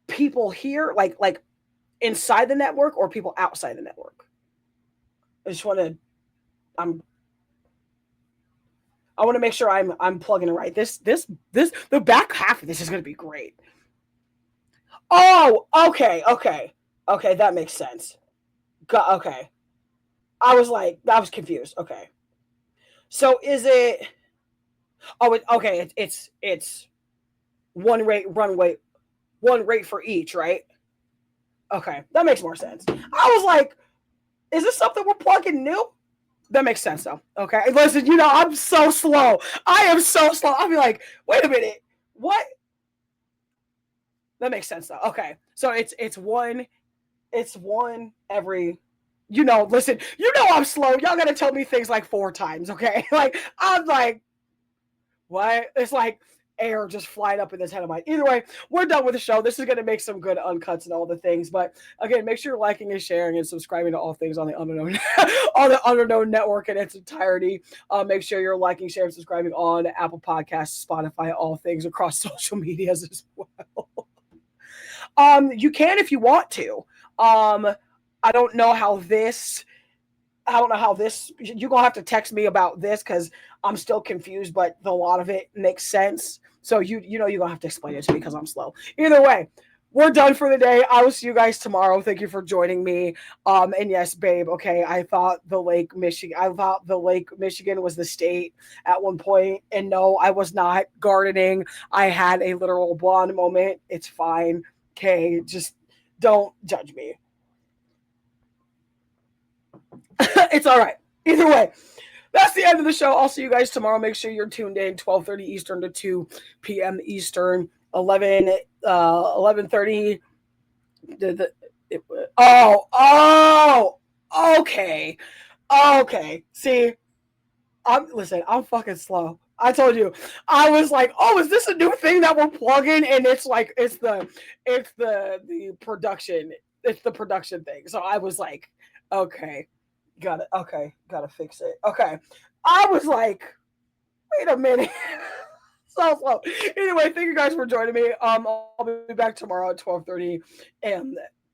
people here, like inside the network, or people outside the network? I want to make sure I'm plugging it right. This the back half of this is going to be great. Oh, okay. Okay, that makes sense. Okay. I was confused. Okay. So is it? Oh, okay. It's one rate for each, right? Okay, that makes more sense. I was like, is this something we're plugging new? That makes sense though. Okay, listen, I'm so slow. I am so slow. I'll be like, wait a minute, what? That makes sense though. Okay, so it's one every. Listen, I'm slow. Y'all gotta tell me things like 4 times, okay? Like, I'm like, what? It's like air just flying up in this head of mine. Either way, we're done with the show. This is going to make some good uncuts and all the things. But again, make sure you're liking and sharing and subscribing to all things on the Underknown, on the Underknown Network in its entirety. Make sure you're liking, sharing, subscribing on Apple Podcasts, Spotify, all things across social medias as well. You can if you want to. I don't know how this. You're gonna have to text me about this because I'm still confused, but a lot of it makes sense. So you're gonna have to explain it to me because I'm slow. Either way, we're done for the day. I will see you guys tomorrow. Thank you for joining me. And yes, babe. Okay, I thought the Lake Michigan was the state at one point, and no, I was not gardening. I had a literal blonde moment. It's fine. Okay, just don't judge me. It's all right. Either way, that's the end of the show. I'll see you guys tomorrow. Make sure you're tuned in 12:30 Eastern to 2 p.m. Eastern, 11:30. Okay. See, I'm fucking slow. I told you. I was like, oh, is this a new thing that we're plugging? And it's like, it's the production. It's the production thing. So I was like, okay. Got it. Okay. Gotta fix it. Okay. I was like, wait a minute. So slow. Anyway, thank you guys for joining me. I'll be back tomorrow at 12:30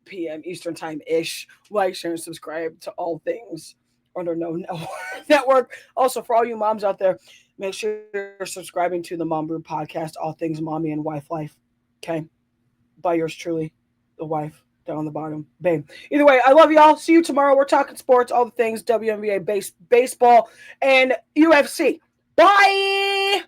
p.m. Eastern time ish. Like, share, and subscribe to all things Underknown Network. Also, for all you moms out there, make sure you're subscribing to the Mom Brew podcast, all things mommy and wife life. Okay. By yours truly, the wife. down on the bottom. Bang. Either way, I love y'all. See you tomorrow. We're talking sports, all the things WNBA, baseball, and UFC. Bye.